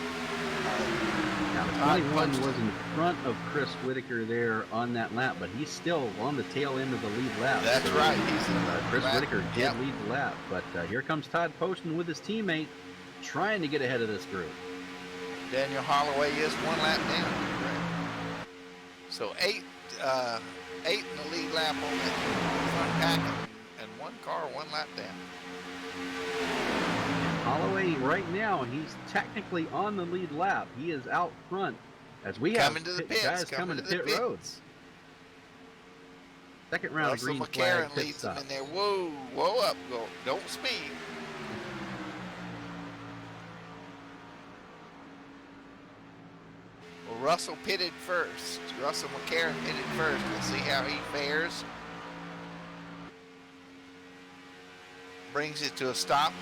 Now, the 21 was in front of Chris Whitaker there on that lap, but he's still on the tail end of the lead lap. That's so, right. He's in the Chris lap. Whitaker did lead the lap, but here comes Todd Poston with his teammate trying to get ahead of this group. Daniel Holloway is 1 lap down. So 8 in the lead lap on that front pack, and 1 car 1 lap down. Holloway right now, he's technically on the lead lap. He is out front as we have guys coming to pit roads. Second round of green flag McCarron pit leads stop. them in there. Whoa up, go! Don't speed. Well, Russell pitted first. Russell McCarron pitted first. We'll see how he fares. Brings it to a stop.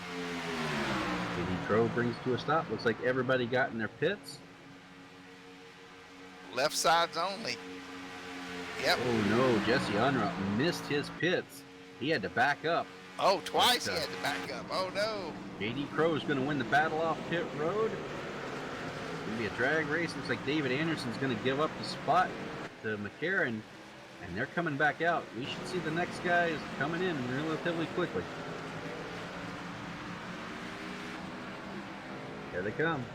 J.D. Crow brings to a stop. Looks like everybody got in their pits. Left sides only. Yep. Oh no, Jesse Unruh missed his pits. He had to back up. Oh, twice he had to back up. Oh no. J.D. Crow is going to win the battle off pit road. It's going to be a drag race. Looks like David Anderson's going to give up the spot to McCarron, and they're coming back out. We should see the next guys coming in relatively quickly. Here they come.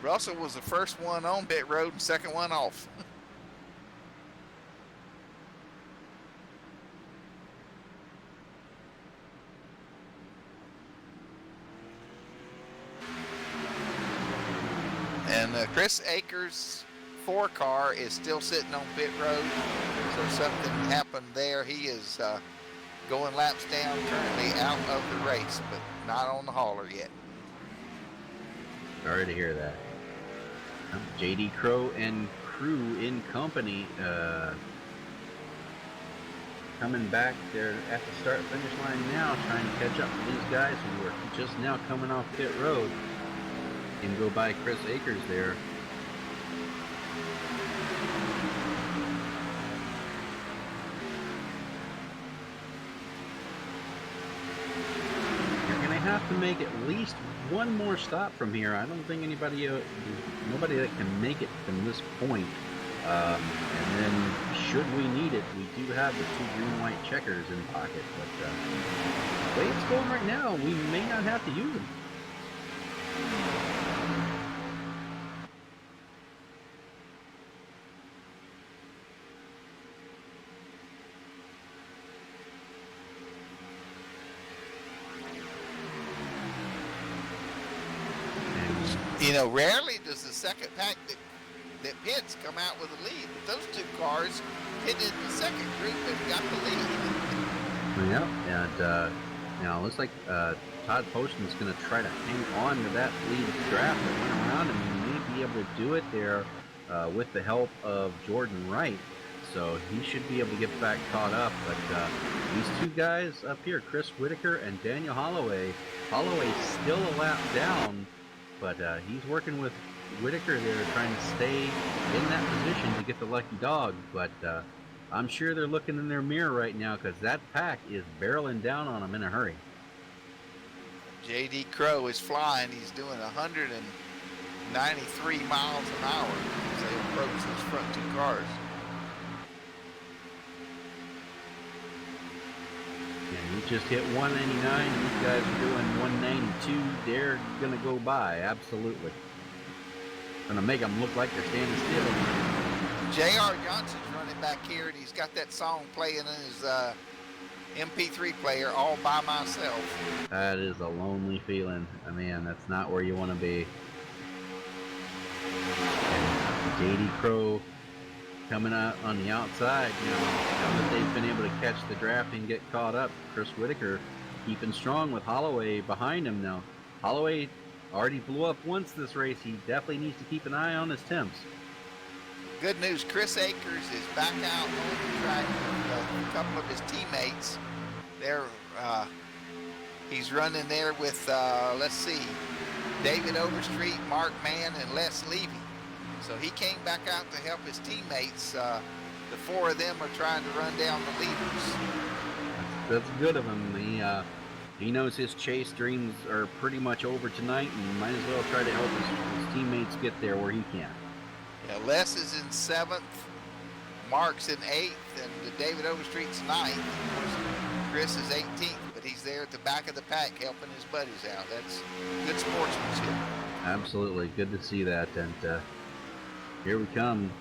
Russell was the first one on pit road and second one off. And Chris Akers' 4 car is still sitting on pit road. So something happened there. He is going laps down, currently out of the race, but not on the hauler yet. Sorry to hear that. J.D. Crow and crew in company coming back there at the start finish line now, trying to catch up to these guys who are just now coming off pit road and go by Chris Akers there. Have to make at least one more stop from here. I don't think nobody that can make it from this point. And then, should we need it, we do have the 2 green-white checkers in pocket. But the way it's going right now, we may not have to use them. You know, rarely does the second pack that pits come out with a lead. But those two cars pitted in the second group and got the lead. Yeah, and now it looks like Todd Poston's going to try to hang on to that lead draft that went around, and he may be able to do it there with the help of Jordan Wright. So he should be able to get back caught up. But these two guys up here, Chris Whitaker and Daniel Holloway. Holloway's still a lap down, but he's working with Whitaker there, trying to stay in that position to get the lucky dog. But I'm sure they're looking in their mirror right now, because that pack is barreling down on them in a hurry. J.D. Crow is flying. He's doing 193 miles an hour as they approach those front two cars. And he just hit 199, and these guys are doing 192. They're going to go by, absolutely. Going to make them look like they're standing still. J.R. Johnson's running back here, and he's got that song playing in his MP3 player, All By Myself. That is a lonely feeling. I mean, that's not where you want to be. And J.D. Crow coming out on the outside, you know, now that they've been able to catch the draft and get caught up. Chris Whitaker keeping strong with Holloway behind him now. Holloway already blew up once this race. He definitely needs to keep an eye on his temps. Good news, Chris Akers is back out on the track with a couple of his teammates. He's running there with, let's see, David Overstreet, Mark Mann, and Les Levy. So he came back out to help his teammates. The four of them are trying to run down the leaders. That's good of him. He knows his chase dreams are pretty much over tonight, and might as well try to help his teammates get there where he can. Yeah, Les is in 7th, Mark's in 8th, and David Overstreet's 9th. Of course, Chris is 18th, but he's there at the back of the pack helping his buddies out. That's good sportsmanship. Absolutely, good to see that. And here we come.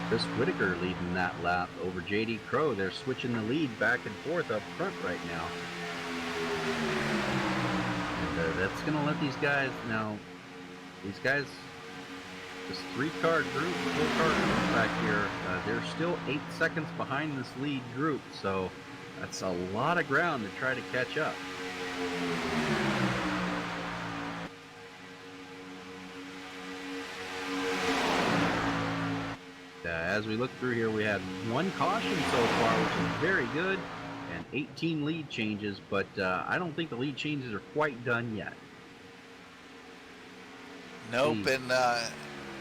Chris Whitaker leading that lap over J.D. Crow. They're switching the lead back and forth up front right now. And that's going to let these guys, this 3-car group, 4-car group back here, they're still 8 seconds behind this lead group. So that's a lot of ground to try to catch up. As we look through here, we had 1 caution so far, which is very good, and 18 lead changes, but I don't think the lead changes are quite done yet. Nope, and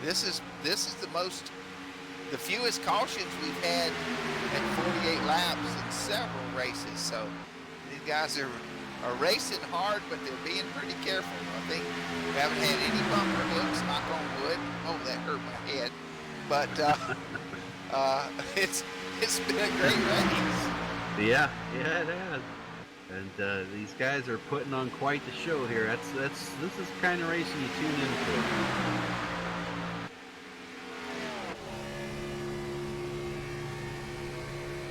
this is the fewest cautions we've had at 48 laps in several races. So these guys are racing hard, but they're being pretty careful. I think we haven't had any bumper hooks, knock on wood. Oh, that hurt my head. But it's been a great race. Yeah, it has. And these guys are putting on quite the show here. This is the kind of racing you tune in for.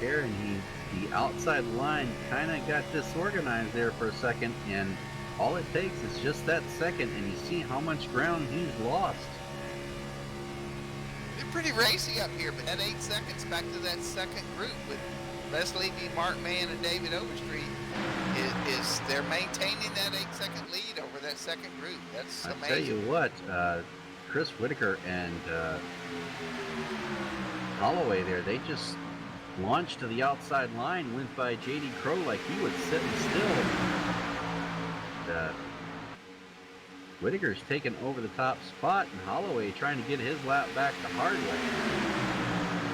Here, and the outside line kind of got disorganized there for a second, and all it takes is just that second, and you see how much ground he's lost. Pretty racy up here, but that 8 seconds back to that second group with Les Levy, Mark Mann, and David Overstreet is they're maintaining that 8-second lead over that second group. That's amazing. I tell you what, Chris Whitaker and Holloway there, they just launched to the outside line, went by J.D. Crow like he was sitting still. Whitaker's taking over the top spot, and Holloway trying to get his lap back the hard way.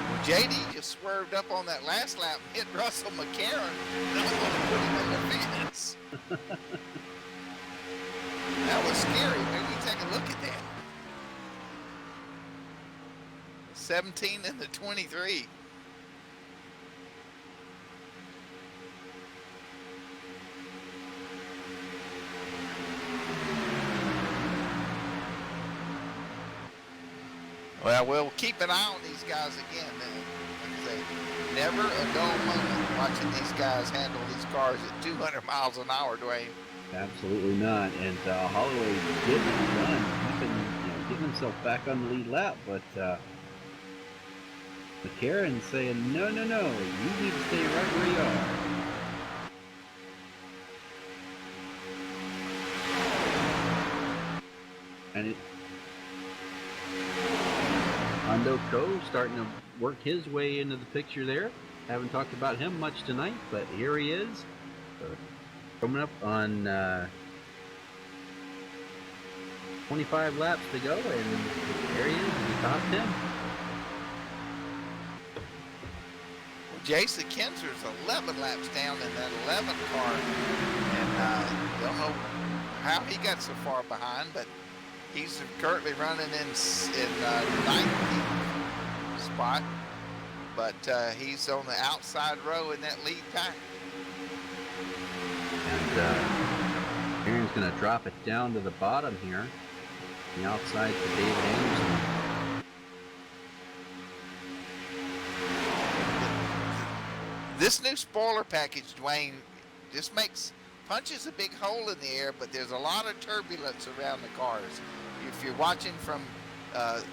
Well, J.D. just swerved up on that last lap, hit Russell McCarron, and almost put him on the fence. That was scary. Maybe we take a look at that. 17 and the 23. Well, we'll keep an eye on these guys again. Like I say, never a dull moment watching these guys handle these cars at 200 miles an hour, Dwayne. Absolutely not. And Holloway getting it done, getting himself back on the lead lap, but McCarron saying, no, you need to stay right where you are. And Hondo Co. starting to work his way into the picture there. Haven't talked about him much tonight, but here he is. Coming up on 25 laps to go, and there he is in the top 10. Well, Jason Kinser's 11 laps down in that 11 car, and don't know how he got so far behind, but he's currently running in 19th spot, but he's on the outside row in that lead pack. And Aaron's going to drop it down to the bottom here, the outside to David Anderson. This new spoiler package, Dwayne, just punches a big hole in the air, but there's a lot of turbulence around the cars. If you're watching from the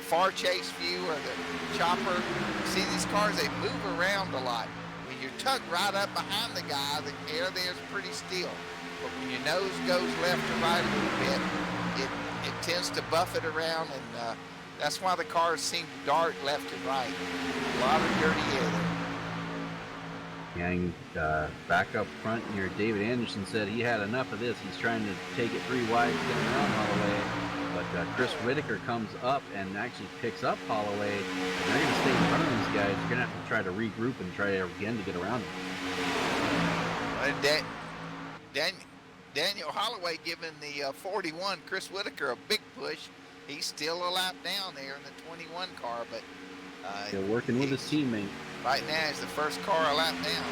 far chase view or the chopper, you see these cars, they move around a lot. When you're tucked right up behind the guy, the air there's pretty still. But when your nose goes left to right a little bit, it tends to buff it around, and that's why the cars seem to dart left and right. A lot of dirty air there. And back up front here, David Anderson said he had enough of this. He's trying to take it 3 wide to get around Holloway. But Chris Whitaker comes up and actually picks up Holloway. And they're going to stay in front of these guys. They're going to have to try to regroup and try again to get around them. Daniel Holloway giving the 41 Chris Whitaker a big push. He's still a lap down there in the 21 car, but they're working with his teammate. Right now, he's the first car a lap down.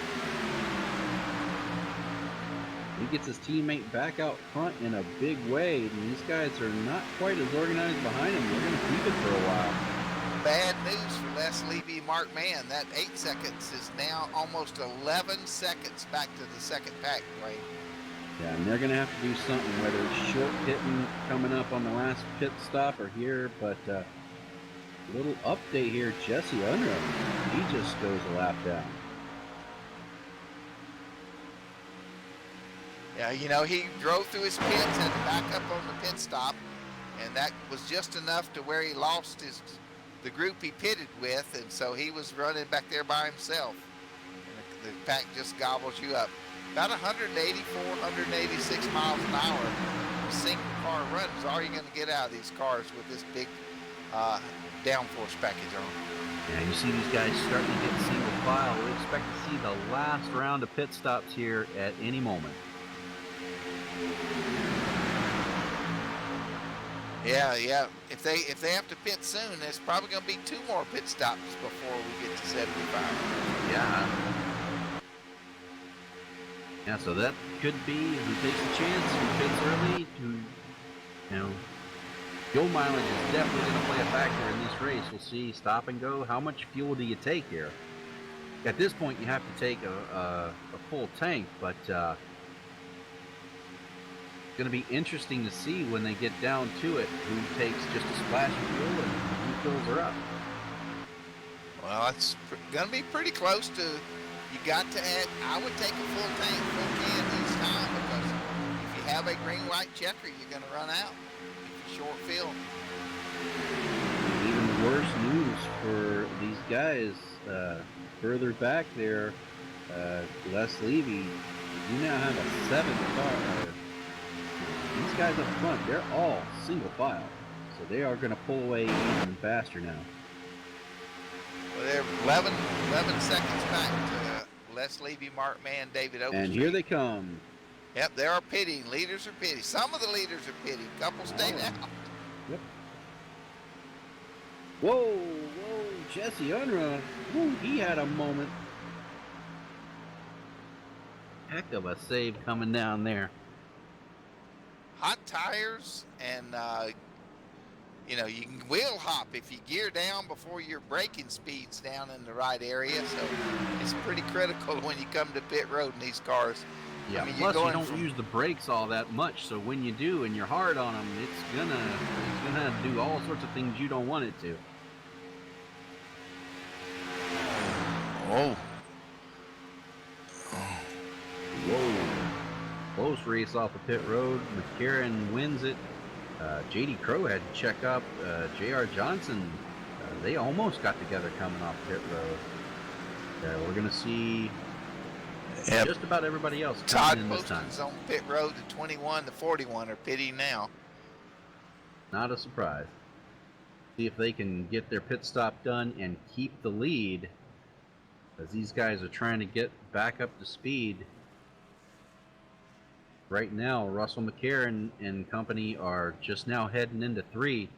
He gets his teammate back out front in a big way, and these guys are not quite as organized behind him. They're going to keep it for a while. Bad news for Les Levy, Mark Mann. That 8 seconds is now almost 11 seconds back to the second pack, Dwayne. Yeah, and they're going to have to do something, whether it's short pitting coming up on the last pit stop or here, but little update here, Jesse Unruh, he just goes a lap down. Yeah, you know, he drove through his pits, had to back up on the pit stop, and that was just enough to where he lost the group he pitted with, and so he was running back there by himself. And the pack just gobbles you up. About 184, 186 miles an hour, single car run is all you're going to get out of these cars with this big downforce package on. Yeah, you see these guys starting to get single file. We expect to see the last round of pit stops here at any moment. Yeah. If they have to pit soon, there's probably going to be 2 more pit stops before we get to 75. Yeah, so that could be who takes a chance, who pits early, fuel mileage is definitely going to play a factor in this race. We'll see stop and go. How much fuel do you take here? At this point, you have to take a full tank, but it's going to be interesting to see when they get down to it who takes just a splash of fuel and who fills her up. Well, it's going to be pretty close to. You got to add. I would take a full tank, full can each time, because if you have a green-white checker, you're going to run out. If you short fill. Even worse news for these guys further back there. Les Levy, you now have a 7th car. These guys up front, they're all single file, so they are going to pull away even faster now. Well, they're 11 seconds back to Les Levy, Mark Mann, David Overstreet. And here they come. Yep, they are pitting. Leaders are pitting. Some of the leaders are pitting. A couple stayed out. Yep. Whoa, Jesse Unruh. Woo, he had a moment. Heck of a save coming down there. Hot tires, and you know, you can wheel hop if you gear down before your braking speed's down in the right area. So it's pretty critical when you come to pit road in these cars. Yeah, I mean, plus you don't use the brakes all that much, so when you do and you're hard on them, it's gonna do all sorts of things you don't want it to. Oh. Whoa. Close race off the pit road. McCarron wins it. J.D. Crow had to check up. J.R. Johnson, they almost got together coming off pit road. We're going to see just about everybody else coming in this time. Todd Poston's on pit road. The 21 to 41 are pitting now. Not a surprise. See if they can get their pit stop done and keep the lead, as these guys are trying to get back up to speed. Right now, Russell McCarron and company are just now heading into 3.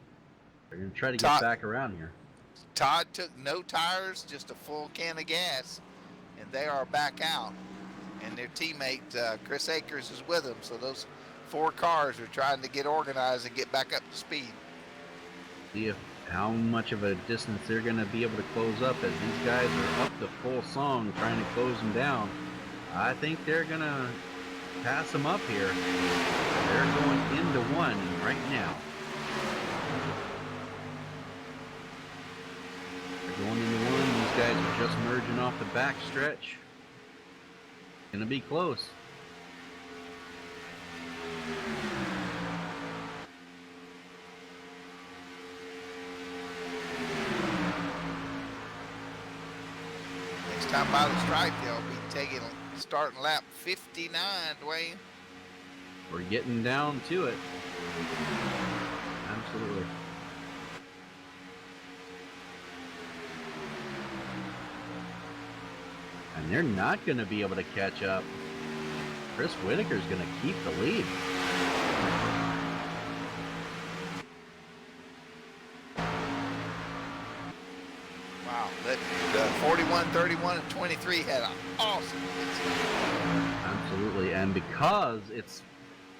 They're going to try to get back around here. Todd took no tires, just a full can of gas, and they are back out. And their teammate, Chris Akers, is with them. So those 4 cars are trying to get organized and get back up to speed. See how much of a distance they're going to be able to close up, as these guys are up to full song trying to close them down. I think they're going to pass them up here. They're going into 1 right now. They're going into 1. These guys are just merging off the back stretch. Gonna be close. Next time by the stripe, they'll be starting lap 59, Dwayne. We're getting down to it. Absolutely. And they're not going to be able to catch up. Chris Whitaker's going to keep the lead. Wow, that 41, 31, and 23 had an awesome hit. Absolutely, and because it's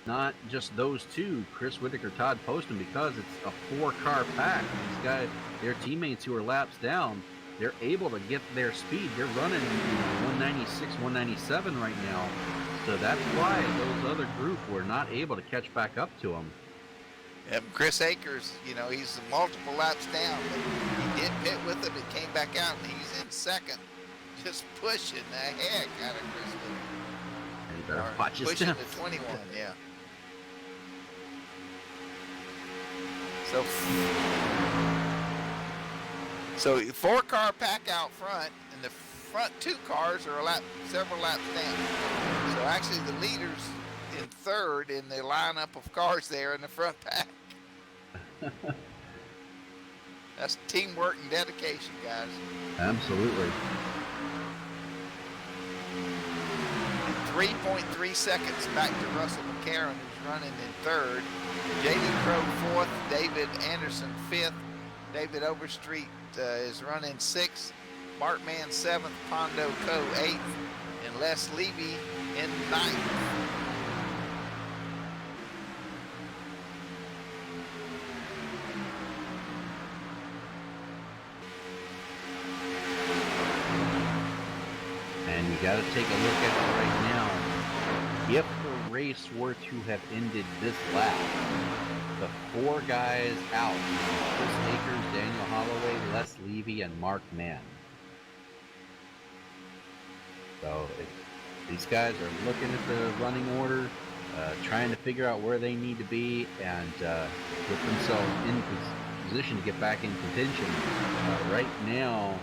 not just those 2, Chris Whitaker, Todd Poston, because it's a 4-car pack, these guys, their teammates who are laps down, they're able to get their speed. They're running 196, 197 right now. So that's why those other group were not able to catch back up to them. And Chris Akers, you know, he's multiple laps down, but he did pit with them and came back out, and he's in 2nd, just pushing the heck out of Chris Whitaker. And you better watch his pushing step. the 21, yeah. So 4-car pack out front, and the front 2 cars are several laps down. So actually the leader's in 3rd in the lineup of cars there in the front pack. That's teamwork and dedication, guys. Absolutely. 3.3 seconds back to Russell McCarron, who's running in 3rd. J.D. Crow 4th, David Anderson 5th, David Overstreet is running 6th, Mark Mann 7th, Pondo Co 8th, and Les Levy in 9th. And you got to take a look at it right now. If the race were to have ended this lap, the 4 guys out: Chris Akers, Daniel Holloway, Les Levy, and Mark Mann. So these guys are looking at the running order, trying to figure out where they need to be and put themselves in position to get back in contention. Right now,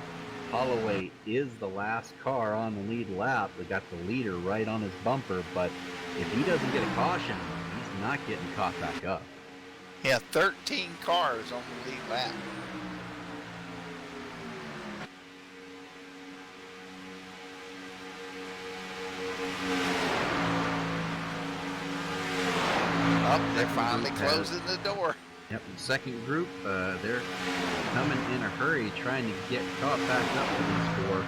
Holloway is the last car on the lead lap. They got the leader right on his bumper, but if he doesn't get a caution, he's not getting caught back up. Yeah, 13 cars on the lead lap. Oh, they're finally closing the door. Yep, the second group, they're coming in a hurry trying to get caught back up to these 4.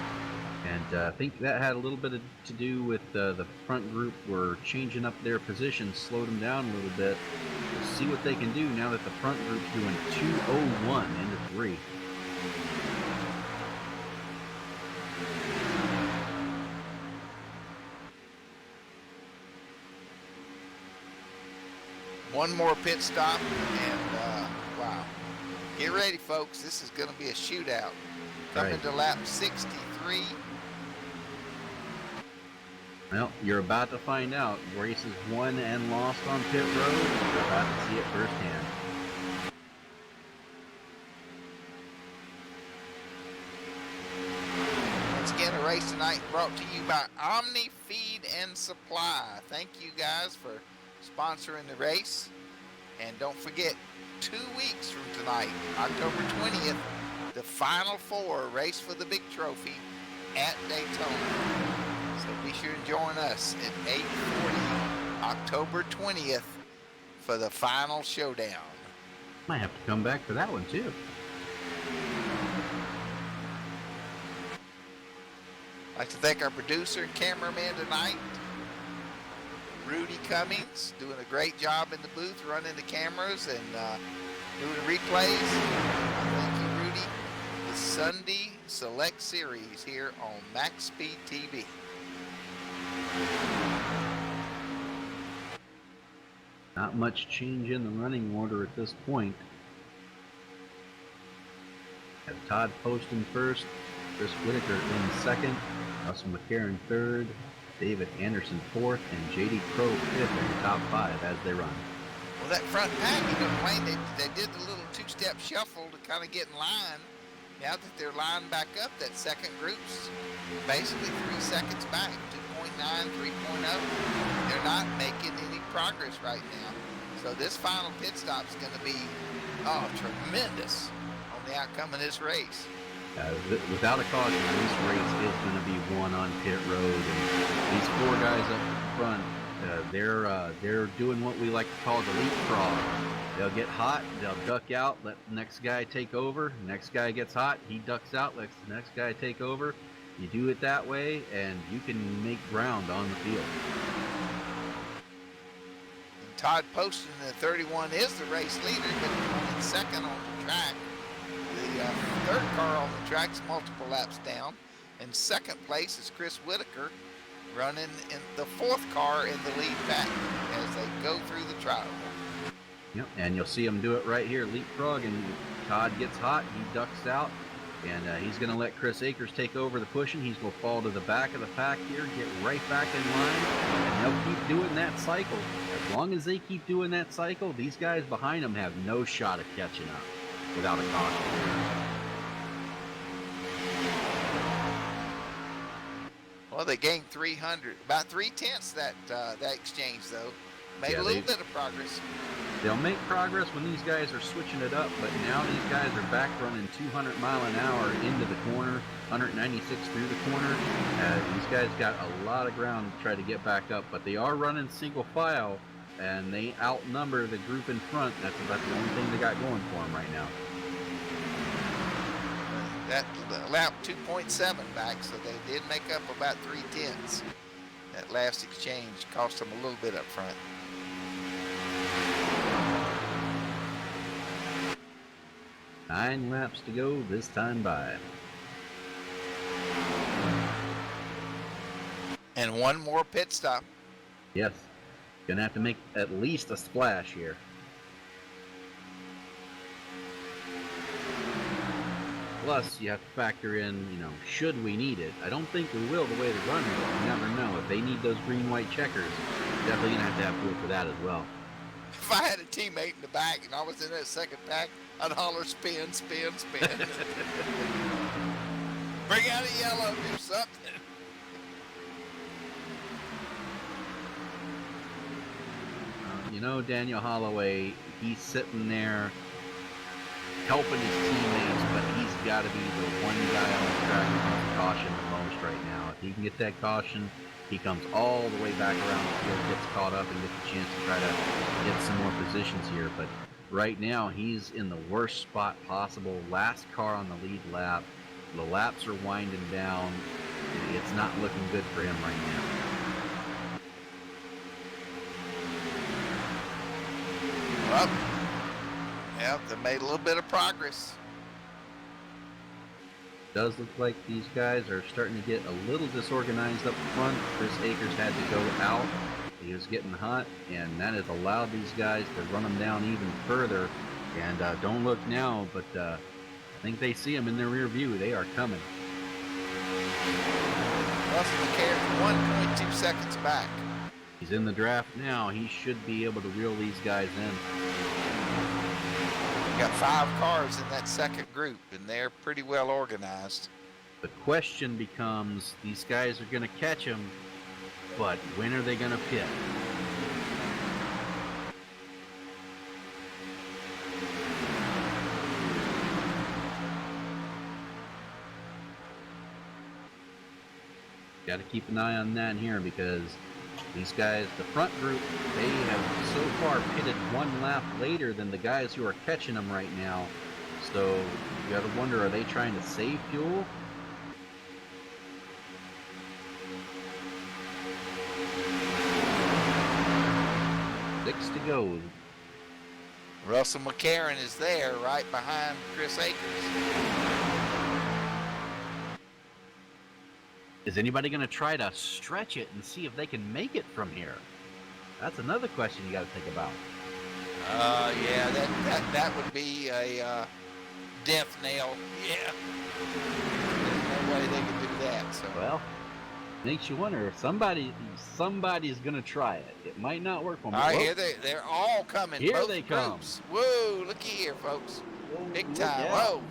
And I think that had a little bit to do with the front group were changing up their positions, slowed them down a little bit. We'll see what they can do now that the front group's doing 2:01 into 3. One more pit stop, and wow. Get ready, folks. This is going to be a shootout. Coming to lap 63. Well, you're about to find out. Races won and lost on pit road. You're about to see it firsthand. Once again, a race tonight brought to you by Omni Feed and Supply. Thank you guys for sponsoring the race. And don't forget, 2 weeks from tonight, October 20th, the Final Four race for the big trophy at Daytona. So be sure to join us at 8:40, October 20th, for the final showdown. Might have to come back for that one too. I'd like to thank our producer and cameraman tonight, Rudy Cummings, doing a great job in the booth, running the cameras and doing the replays. Thank you, Rudy. The Sunday Select Series here on MaxSpeedTV. Not much change in the running order at this point. Have Todd Poston first, Chris Whitaker in second, Russell McCarron third, David Anderson fourth, and JD Crow fifth in the top 5 as they run. Well, that front pack, you know, Wayne, they did the little two-step shuffle to kind of get in line. Now that they're lined back up, that second group's basically 3 seconds back, 2.9, 3.0. They're not making any progress right now. So this final pit stop is going to be, tremendous on the outcome of this race. Without a caution, this race is going to be won on pit road. And these 4 guys up front, they're doing what we like to call the leapfrog. They'll get hot, they'll duck out, let the next guy take over. Next guy gets hot, he ducks out, lets the next guy take over. You do it that way, and you can make ground on the field. And Todd Poston in the 31 is the race leader, but running second on the track. The third car on the track's multiple laps down. In second place is Chris Whitaker, running in the 4th car in the lead pack as they go through the trial. Yep, and you'll see him do it right here, leapfrog, and Todd gets hot, he ducks out, and he's going to let Chris Akers take over the pushing. He's going to fall to the back of the pack here, get right back in line, and they'll keep doing that cycle. As long as they keep doing that cycle, these guys behind them have no shot at catching up without a caution. Well, they gained 300, about 3/10 that exchange though. Made a little bit of progress. They'll make progress when these guys are switching it up, but now these guys are back running 200 mile an hour into the corner, 196 through the corner. These guys got a lot of ground to try to get back up, but they are running single file, and they outnumber the group in front. That's about the only thing they got going for them right now. That lap 2.7 back, so they did make up about 3/10. That last exchange cost them a little bit up front. Nine laps to go this time by. And one more pit stop. Yes. Gonna have to make at least a splash here. Plus, you have to factor in, should we need it? I don't think we will the way they're running, but you never know. If they need those green-white checkers, definitely gonna have to have fuel for that as well. If I had a teammate in the back and I was in that second pack, I'd holler, spin, spin, spin. Bring out a yellow, do something. Daniel Holloway, he's sitting there helping his teammates, but he's got to be the one guy on the track who wants caution the most right now. If he can get that caution, he comes all the way back around the field, gets caught up, and gets a chance to try to get some more positions here. But right now, he's in the worst spot possible. Last car on the lead lap. The laps are winding down. it's not looking good for him right now. Well, yeah, they made a little bit of progress. Does look like these guys are starting to get a little disorganized up front. Chris Akers had to go out. He was getting hot, and that has allowed these guys to run them down even further. And don't look now, but I think they see them in their rear view. They are coming. Russell McCarron 1.2 seconds back. He's in the draft now. He should be able to reel these guys in. We got 5 cars in that second group, and they're pretty well organized. The question becomes, these guys are going to catch him, but when are they going to pit? Got to keep an eye on that here, because these guys, the front group, they have so far pitted 1 lap later than the guys who are catching them right now. So you got to wonder, are they trying to save fuel? Six to go. Russell McCarron is there right behind Chris Akers. Is anybody going to try to stretch it and see if they can make it from here? That's another question you got to think about. Yeah, that would be a death nail. Yeah. There's no way they could do that. So. Well, makes you wonder if somebody's going to try it. It might not work for them. All right, here they're all coming. Here both they come. groups. Whoa, looky here, folks. Whoa, Big look time. out. Whoa.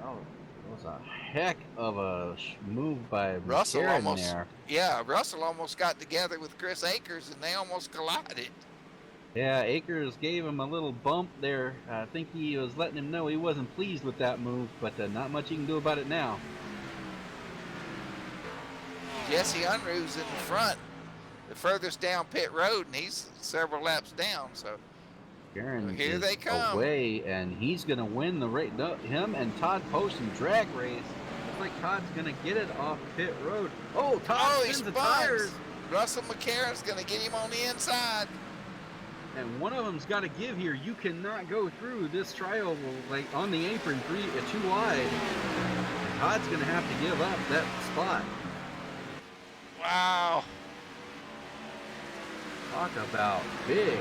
Oh, that was a heck of a move by Russell McCarron almost, there. yeah, Russell almost got together with Chris Akers, and they almost collided. Yeah, Akers gave him a little bump there. I think he was letting him know he wasn't pleased with that move, but not much he can do about it now. Jesse Unruh's in the front, the furthest down pit road, and he's several laps down. So Karen here is they come. away, and he's going to win the race. No, him and Todd Poston drag race. Looks like Todd's going to get it off pit road. Oh, Todd he spins the spins. tires. Russell McCarron's going to get him on the inside. And one of them's got to give here. You cannot go through this trioval like on the apron, too wide. And Todd's going to have to give up that spot. Wow. Talk about big.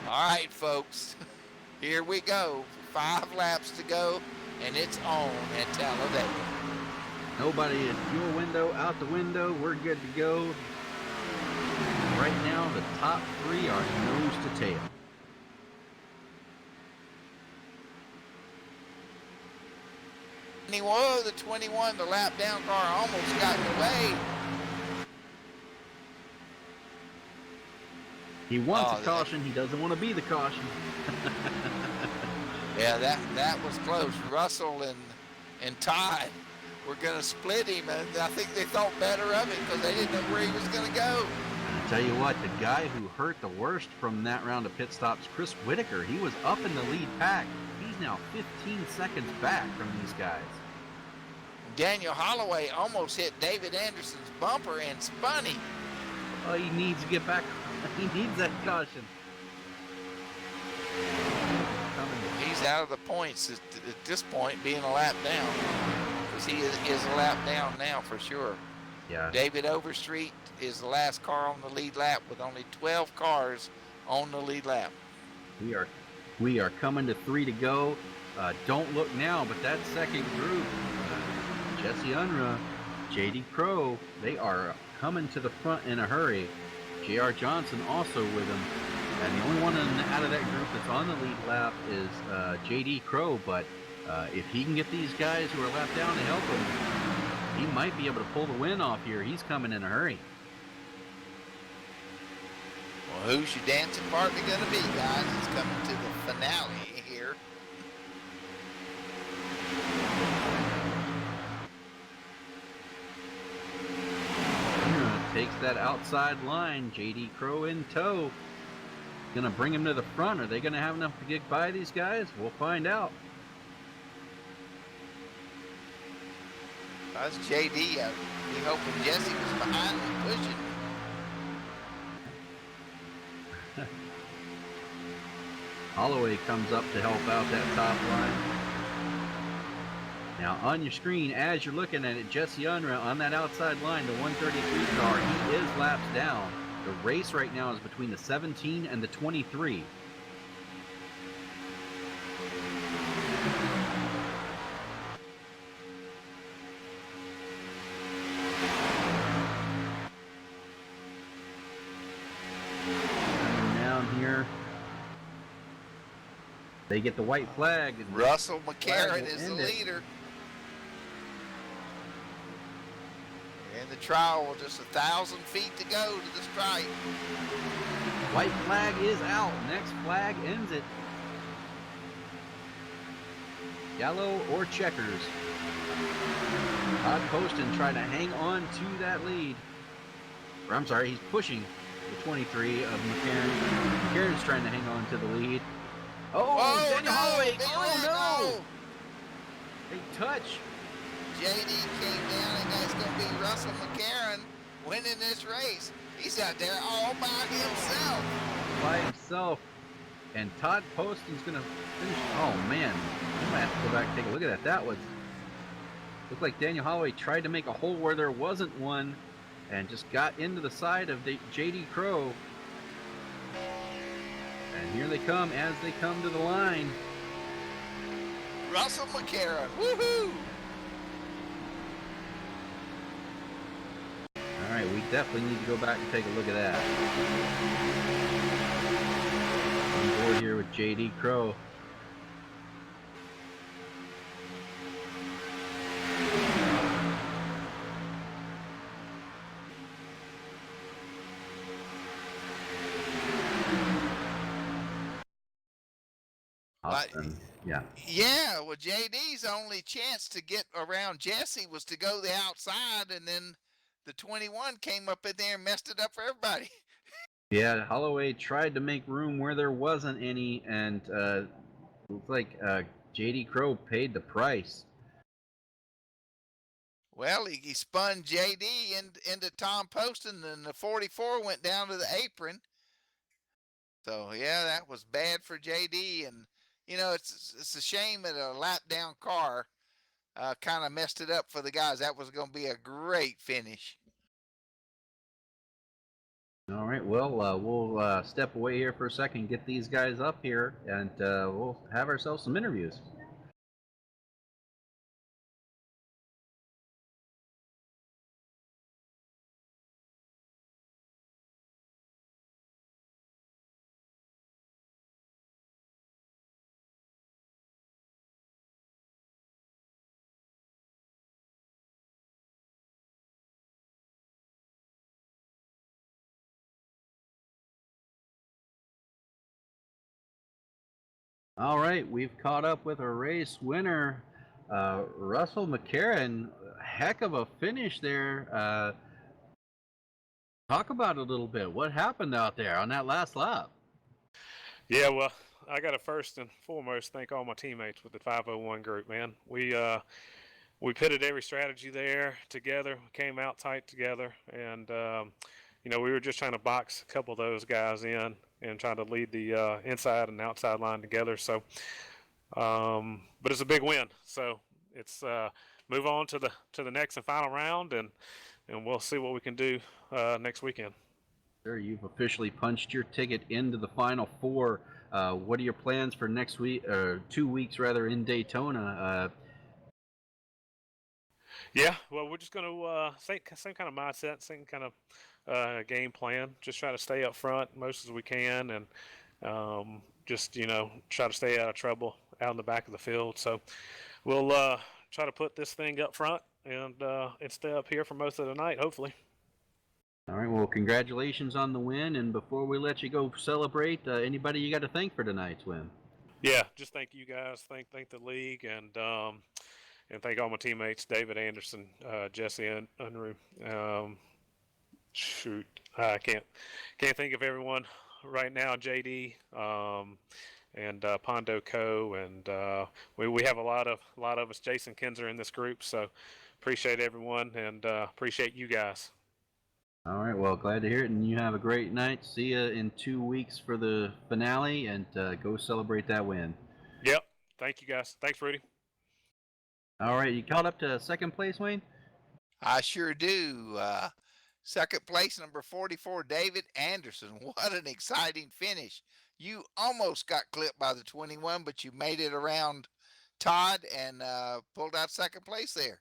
All right, folks. Here we go. 5 laps to go, and it's on at Talladega. Nobody in fuel window, out the window. We're good to go. Right now, the top 3 are nose to tail. Whoa, the 21, the lap down car almost got in the way. He wants a caution. He doesn't want to be the caution. Yeah, that was close. Russell and Todd were going to split him, and I think they thought better of it because they didn't know where he was going to go. I tell you what, the guy who hurt the worst from that round of pit stops, Chris Whitaker, he was up in the lead pack. He's now 15 seconds back from these guys. Daniel Holloway almost hit David Anderson's bumper and spun him. Oh, he needs to get back. He needs that caution. He's out of the points at this point, being a lap down. Because he is a lap down now for sure. Yeah. David Overstreet is the last car on the lead lap with only 12 cars on the lead lap. We are coming to 3 to go. Don't look now, but that second group, Jesse Unruh, JD Crow, they are coming to the front in a hurry. JR Johnson also with them. And the only one out of that group that's on the lead lap is JD Crow. But if he can get these guys who are lap down to help him, he might be able to pull the win off here. He's coming in a hurry. Well, who's your dancing partner going to be, guys? It's coming to the finale here. Takes that outside line. JD Crow in tow. Gonna bring him to the front. Are they gonna have enough to get by these guys? We'll find out. That's JD. I'd be hoping Jesse was behind and pushing. Holloway comes up to help out that top line. Now on your screen, as you're looking at it, Jesse Unruh on that outside line, the 133 car, he is laps down. The race right now is between the 17 and the 23. Down here. They get the white flag. And Russell McCarran is the leader. And the trial will just 1,000 feet to go to the stripe. White flag is out. Next flag ends it. Yellow or checkers. Todd Poston trying to hang on to that lead. Or I'm sorry, he's pushing the 23 of McCarran. McCarran's trying to hang on to the lead. Oh, Daniel Holloway! Oh no! They touch. JD came down, and that's going to be Russell McCarran winning this race. He's out there all by himself. By himself. And Todd Poston's going to finish. Oh, man. I might have to go back and take a look at that. That was. Looked like Daniel Holloway tried to make a hole where there wasn't one and just got into the side of the JD Crow. And here they come as they come to the line. Russell McCarran. Woohoo! All right, we definitely need to go back and take a look at that. On board here with JD Crow. Awesome. Yeah, well, JD's only chance to get around Jesse was to go the outside, and then the 21 came up in there and messed it up for everybody. Yeah, Holloway tried to make room where there wasn't any, and looks like JD Crow paid the price. Well, he spun JD into Tom Poston, and the 44 went down to the apron. So, yeah, that was bad for JD, and you know, it's a shame that a lap down car kind of messed it up for the guys. That was going to be a great finish. All right, well, we'll step away here for a second, get these guys up here, and we'll have ourselves some interviews. All right, we've caught up with a race winner, Russell McCarran. Heck of a finish there. Talk about it a little bit. What happened out there on that last lap? Yeah, well, I got to first and foremost thank all my teammates with the 501 group, man. We pitted every strategy there together. We came out tight together, and you know, we were just trying to box a couple of those guys in and trying to lead the inside and outside line together. So, but it's a big win. So it's move on to the next and final round, and we'll see what we can do next weekend. Sure, you've officially punched your ticket into the Final Four. What are your plans for next week, 2 weeks rather, in Daytona? Yeah, well, we're just going to same kind of mindset, same kind of game plan. Just try to stay up front most as we can, and just, you know, try to stay out of trouble out in the back of the field. So we'll try to put this thing up front and stay up here for most of the night, hopefully. All right, well, congratulations on the win. And before we let you go celebrate, anybody you got to thank for tonight's win? Yeah, just thank you guys. Thank the league, and thank all my teammates, David Anderson, Jesse Unruh. Shoot, I can't think of everyone right now. JD, and Pondo Co, and we have a lot of us. Jason Kinzer in this group, so appreciate everyone, and appreciate you guys. All right, well, glad to hear it, and you have a great night. See you in 2 weeks for the finale, and go celebrate that win. Yep. Thank you, guys. Thanks, Rudy. All right, you caught up to second place, Wayne? I sure do. Second place, number 44, David Anderson. What an exciting finish. You almost got clipped by the 21, but you made it around Todd and pulled out second place there.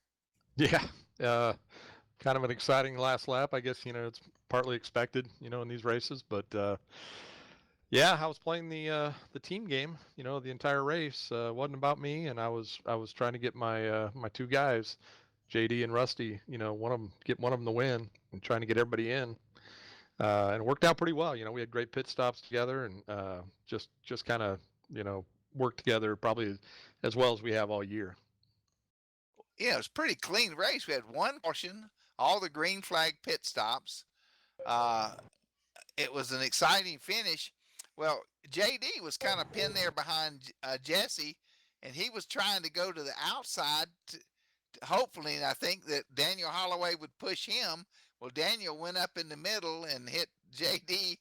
Yeah, kind of an exciting last lap. I guess, it's partly expected, in these races. But yeah, I was playing the team game, the entire race. Wasn't about me, and I was trying to get my my two guys, JD and Rusty, get one of them to win, and trying to get everybody in. And it worked out pretty well. We had great pit stops together, and just kind of worked together probably as well as we have all year. Yeah, it was a pretty clean race. We had one caution, all the green flag pit stops. It was an exciting finish. Well, JD was kind of pinned there behind Jesse, and he was trying to go to the outside, hopefully, and I think that Daniel Holloway would push him. Well, Daniel went up in the middle and hit JD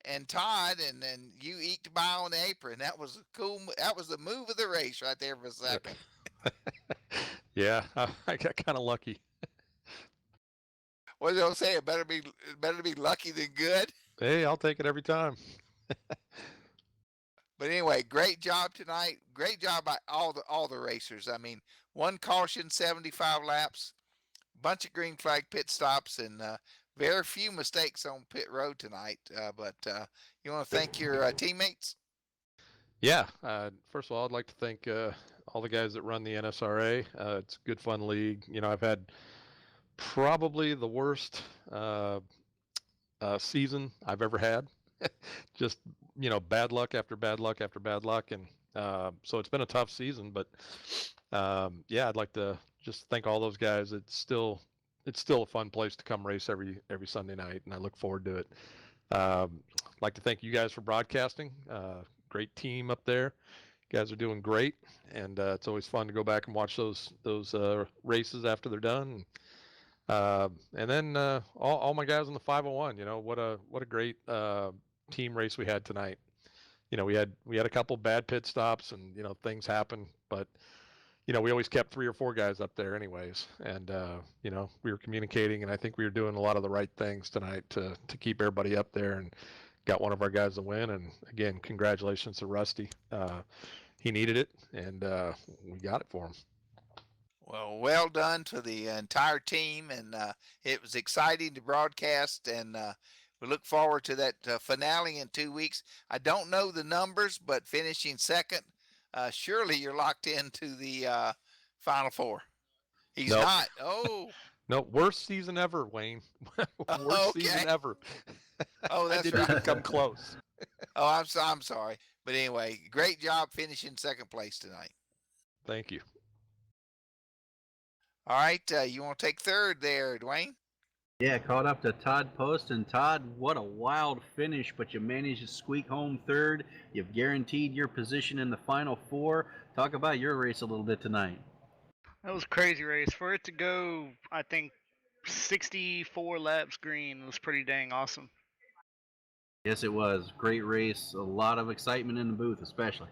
and Todd, and then you eked by on the apron. That was cool. That was the move of the race right there for a second. Yeah, I got kind of lucky. What did I say? It better be lucky than good. Hey, I'll take it every time. But anyway, great job tonight. Great job by all the racers. I mean, one caution, 75 laps, bunch of green flag pit stops, and very few mistakes on pit road tonight. But you want to thank your teammates? Yeah. First of all, I'd like to thank all the guys that run the NSRA. It's a good, fun league. I've had probably the worst season I've ever had. Just, bad luck after bad luck after bad luck. And so it's been a tough season. But yeah, I'd like to just thank all those guys. It's still a fun place to come race every Sunday night, and I look forward to it. I'd like to thank you guys for broadcasting. Great team up there. You guys are doing great, and it's always fun to go back and watch those races after they're done. And then all my guys in the 501. What a great team race we had tonight. We had a couple bad pit stops, and things happen, but we always kept 3 or 4 guys up there anyways, and we were communicating, and I think we were doing a lot of the right things tonight to keep everybody up there, and got one of our guys to win. And again, congratulations to Rusty. He needed it, and we got it for him. Well done to the entire team, and it was exciting to broadcast, and we look forward to that finale in 2 weeks. I don't know the numbers, but finishing second, surely you're locked into the Final Four. He's Nope. not. Oh. No, worst season ever, Wayne. Worst season ever. Oh, that's I didn't right. even come close. Oh, I'm sorry. But anyway, great job finishing second place tonight. Thank you. All right, you want to take third there, Dwayne? Yeah, caught up to Todd Post. And Todd, what a wild finish, but you managed to squeak home third. You've guaranteed your position in the Final Four. Talk about your race a little bit tonight. That was a crazy race. For it to go, I think, 64 laps green was pretty dang awesome. Yes, it was. Great race. A lot of excitement in the booth, especially.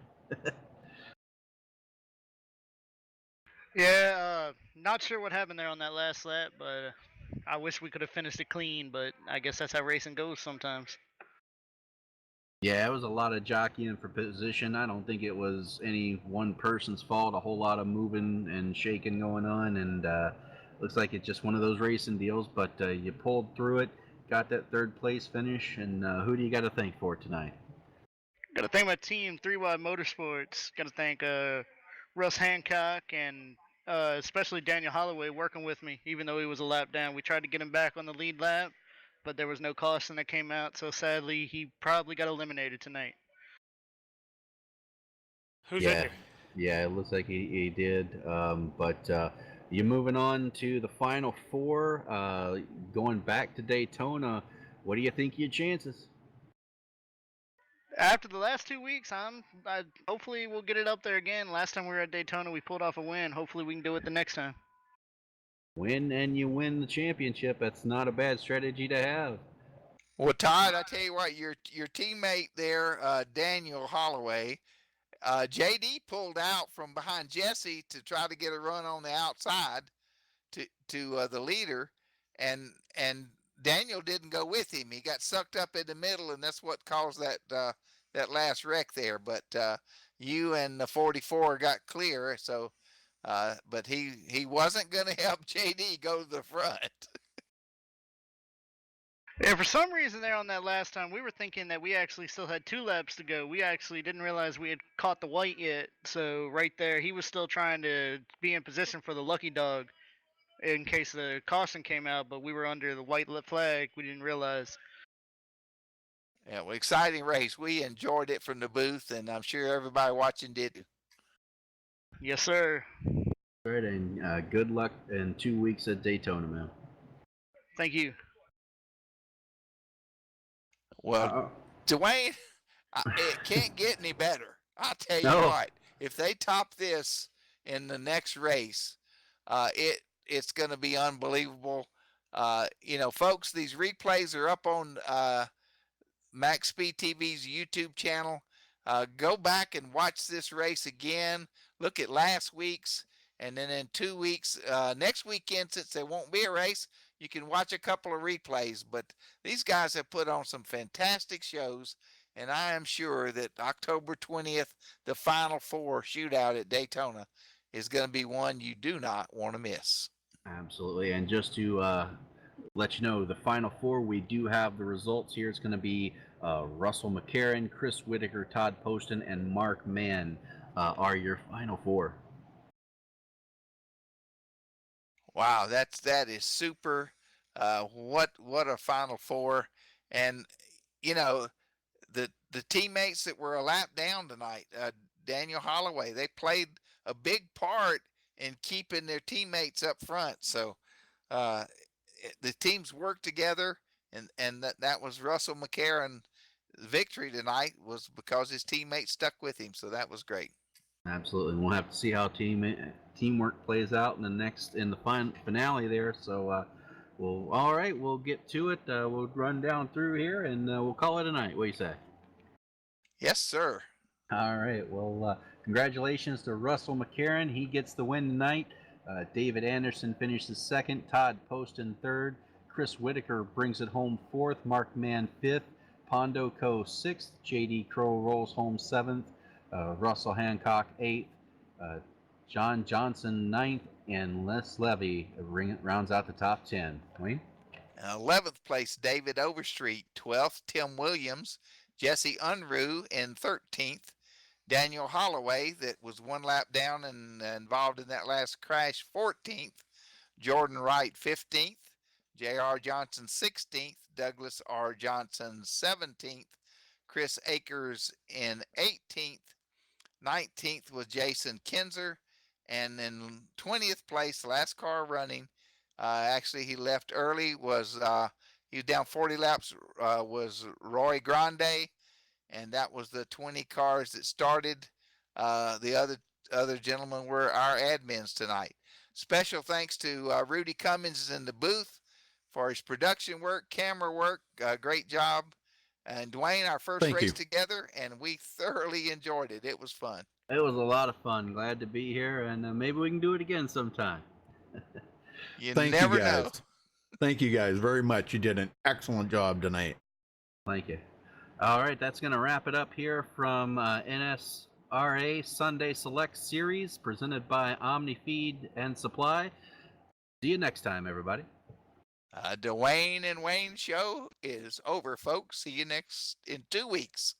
Yeah, not sure what happened there on that last lap, but I wish we could have finished it clean, but I guess that's how racing goes sometimes. Yeah, it was a lot of jockeying for position. I don't think it was any one person's fault. A whole lot of moving and shaking going on, and looks like it's just one of those racing deals, but you pulled through it, got that third place finish, and who do you got to thank for tonight? Got to thank my team, 3Y Motorsports. Got to thank Russ Hancock and especially Daniel Holloway working with me, even though he was a lap down. We tried to get him back on the lead lap, but there was no caution that came out, so sadly he probably got eliminated tonight. Who's in here? Yeah, it looks like he did. But you're moving on to the Final Four, going back to Daytona. What do you think of your chances? After the last 2 weeks, hopefully we'll get it up there again. Last time we were at Daytona, we pulled off a win. Hopefully we can do it the next time. Win and you win the championship. That's not a bad strategy to have. Well, Todd, I tell you what, your teammate there, Daniel Holloway, JD pulled out from behind Jesse to try to get a run on the outside to the leader, and Daniel didn't go with him. He got sucked up in the middle, and that's what caused that last wreck there. But you and the 44 got clear, so but he wasn't going to help JD go to the front. Yeah, for some reason there on that last time, we were thinking that we actually still had 2 laps to go. We actually didn't realize we had caught the white yet. So right there, he was still trying to be in position for the lucky dog in case the caution came out, but we were under the white flag. We didn't realize. Yeah, well, exciting race. We enjoyed it from the booth, and I'm sure everybody watching did. Yes, sir. All right, and good luck in 2 weeks at Daytona, man. Thank you. Well, Dwayne, it can't get any better. I'll tell you No. what, if they top this in the next race, it's going to be unbelievable. Folks, these replays are up on MaxSpeedTV's YouTube channel. Go back and watch this race again. Look at last week's, and then in 2 weeks, next weekend, since there won't be a race, you can watch a couple of replays. But these guys have put on some fantastic shows, and I am sure that October 20th, the Final Four shootout at Daytona, is going to be one you do not want to miss. Absolutely, and just to let you know, the Final Four, we do have the results here. It's going to be Russell McCarron, Chris Whitaker, Todd Poston, and Mark Mann are your Final Four. Wow, that is super. What a Final Four, and the teammates that were a lap down tonight, Daniel Holloway, they played a big part in keeping their teammates up front. So the teams worked together, and that was Russell McCarron. Victory tonight was because his teammates stuck with him, so that was great. Absolutely, we'll have to see how teamwork plays out in the finale there. So, all right, we'll get to it. We'll run down through here, and we'll call it a night. What do you say? Yes, sir. All right. Well, congratulations to Russell McCarron. He gets the win tonight. David Anderson finishes second. Todd Poston third. Chris Whitaker brings it home fourth. Mark Mann fifth. Pondo Co. sixth. J.D. Crow rolls home seventh. Russell Hancock eighth. John Johnson ninth. And Les Levy rounds out the top 10. Wayne? 11th place, David Overstreet. 12th, Tim Williams. Jesse Unruh in 13th. Daniel Holloway, that was one lap down and involved in that last crash, 14th. Jordan Wright, 15th. J.R. Johnson, 16th. Douglas R. Johnson, 17th. Chris Akers in 18th. 19th was Jason Kinzer. And in 20th place, last car running, actually he left early, he was down 40 laps, was Roy Grande. And that was the 20 cars that started. The other gentlemen were our admins tonight. Special thanks to Rudy Cummins in the booth for his production work, camera work. Great job. And Dwayne, our first race together, and we thoroughly enjoyed it. It was fun. It was a lot of fun. Glad to be here, and maybe we can do it again sometime. Thank never you guys. know. Thank you guys very much. You did an excellent job tonight. Thank you. All right, that's going to wrap it up here from NSRA Sunday Select Series presented by OmniFeed and Supply. See you next time, everybody. Dwayne and Wayne show is over, folks. See you in 2 weeks.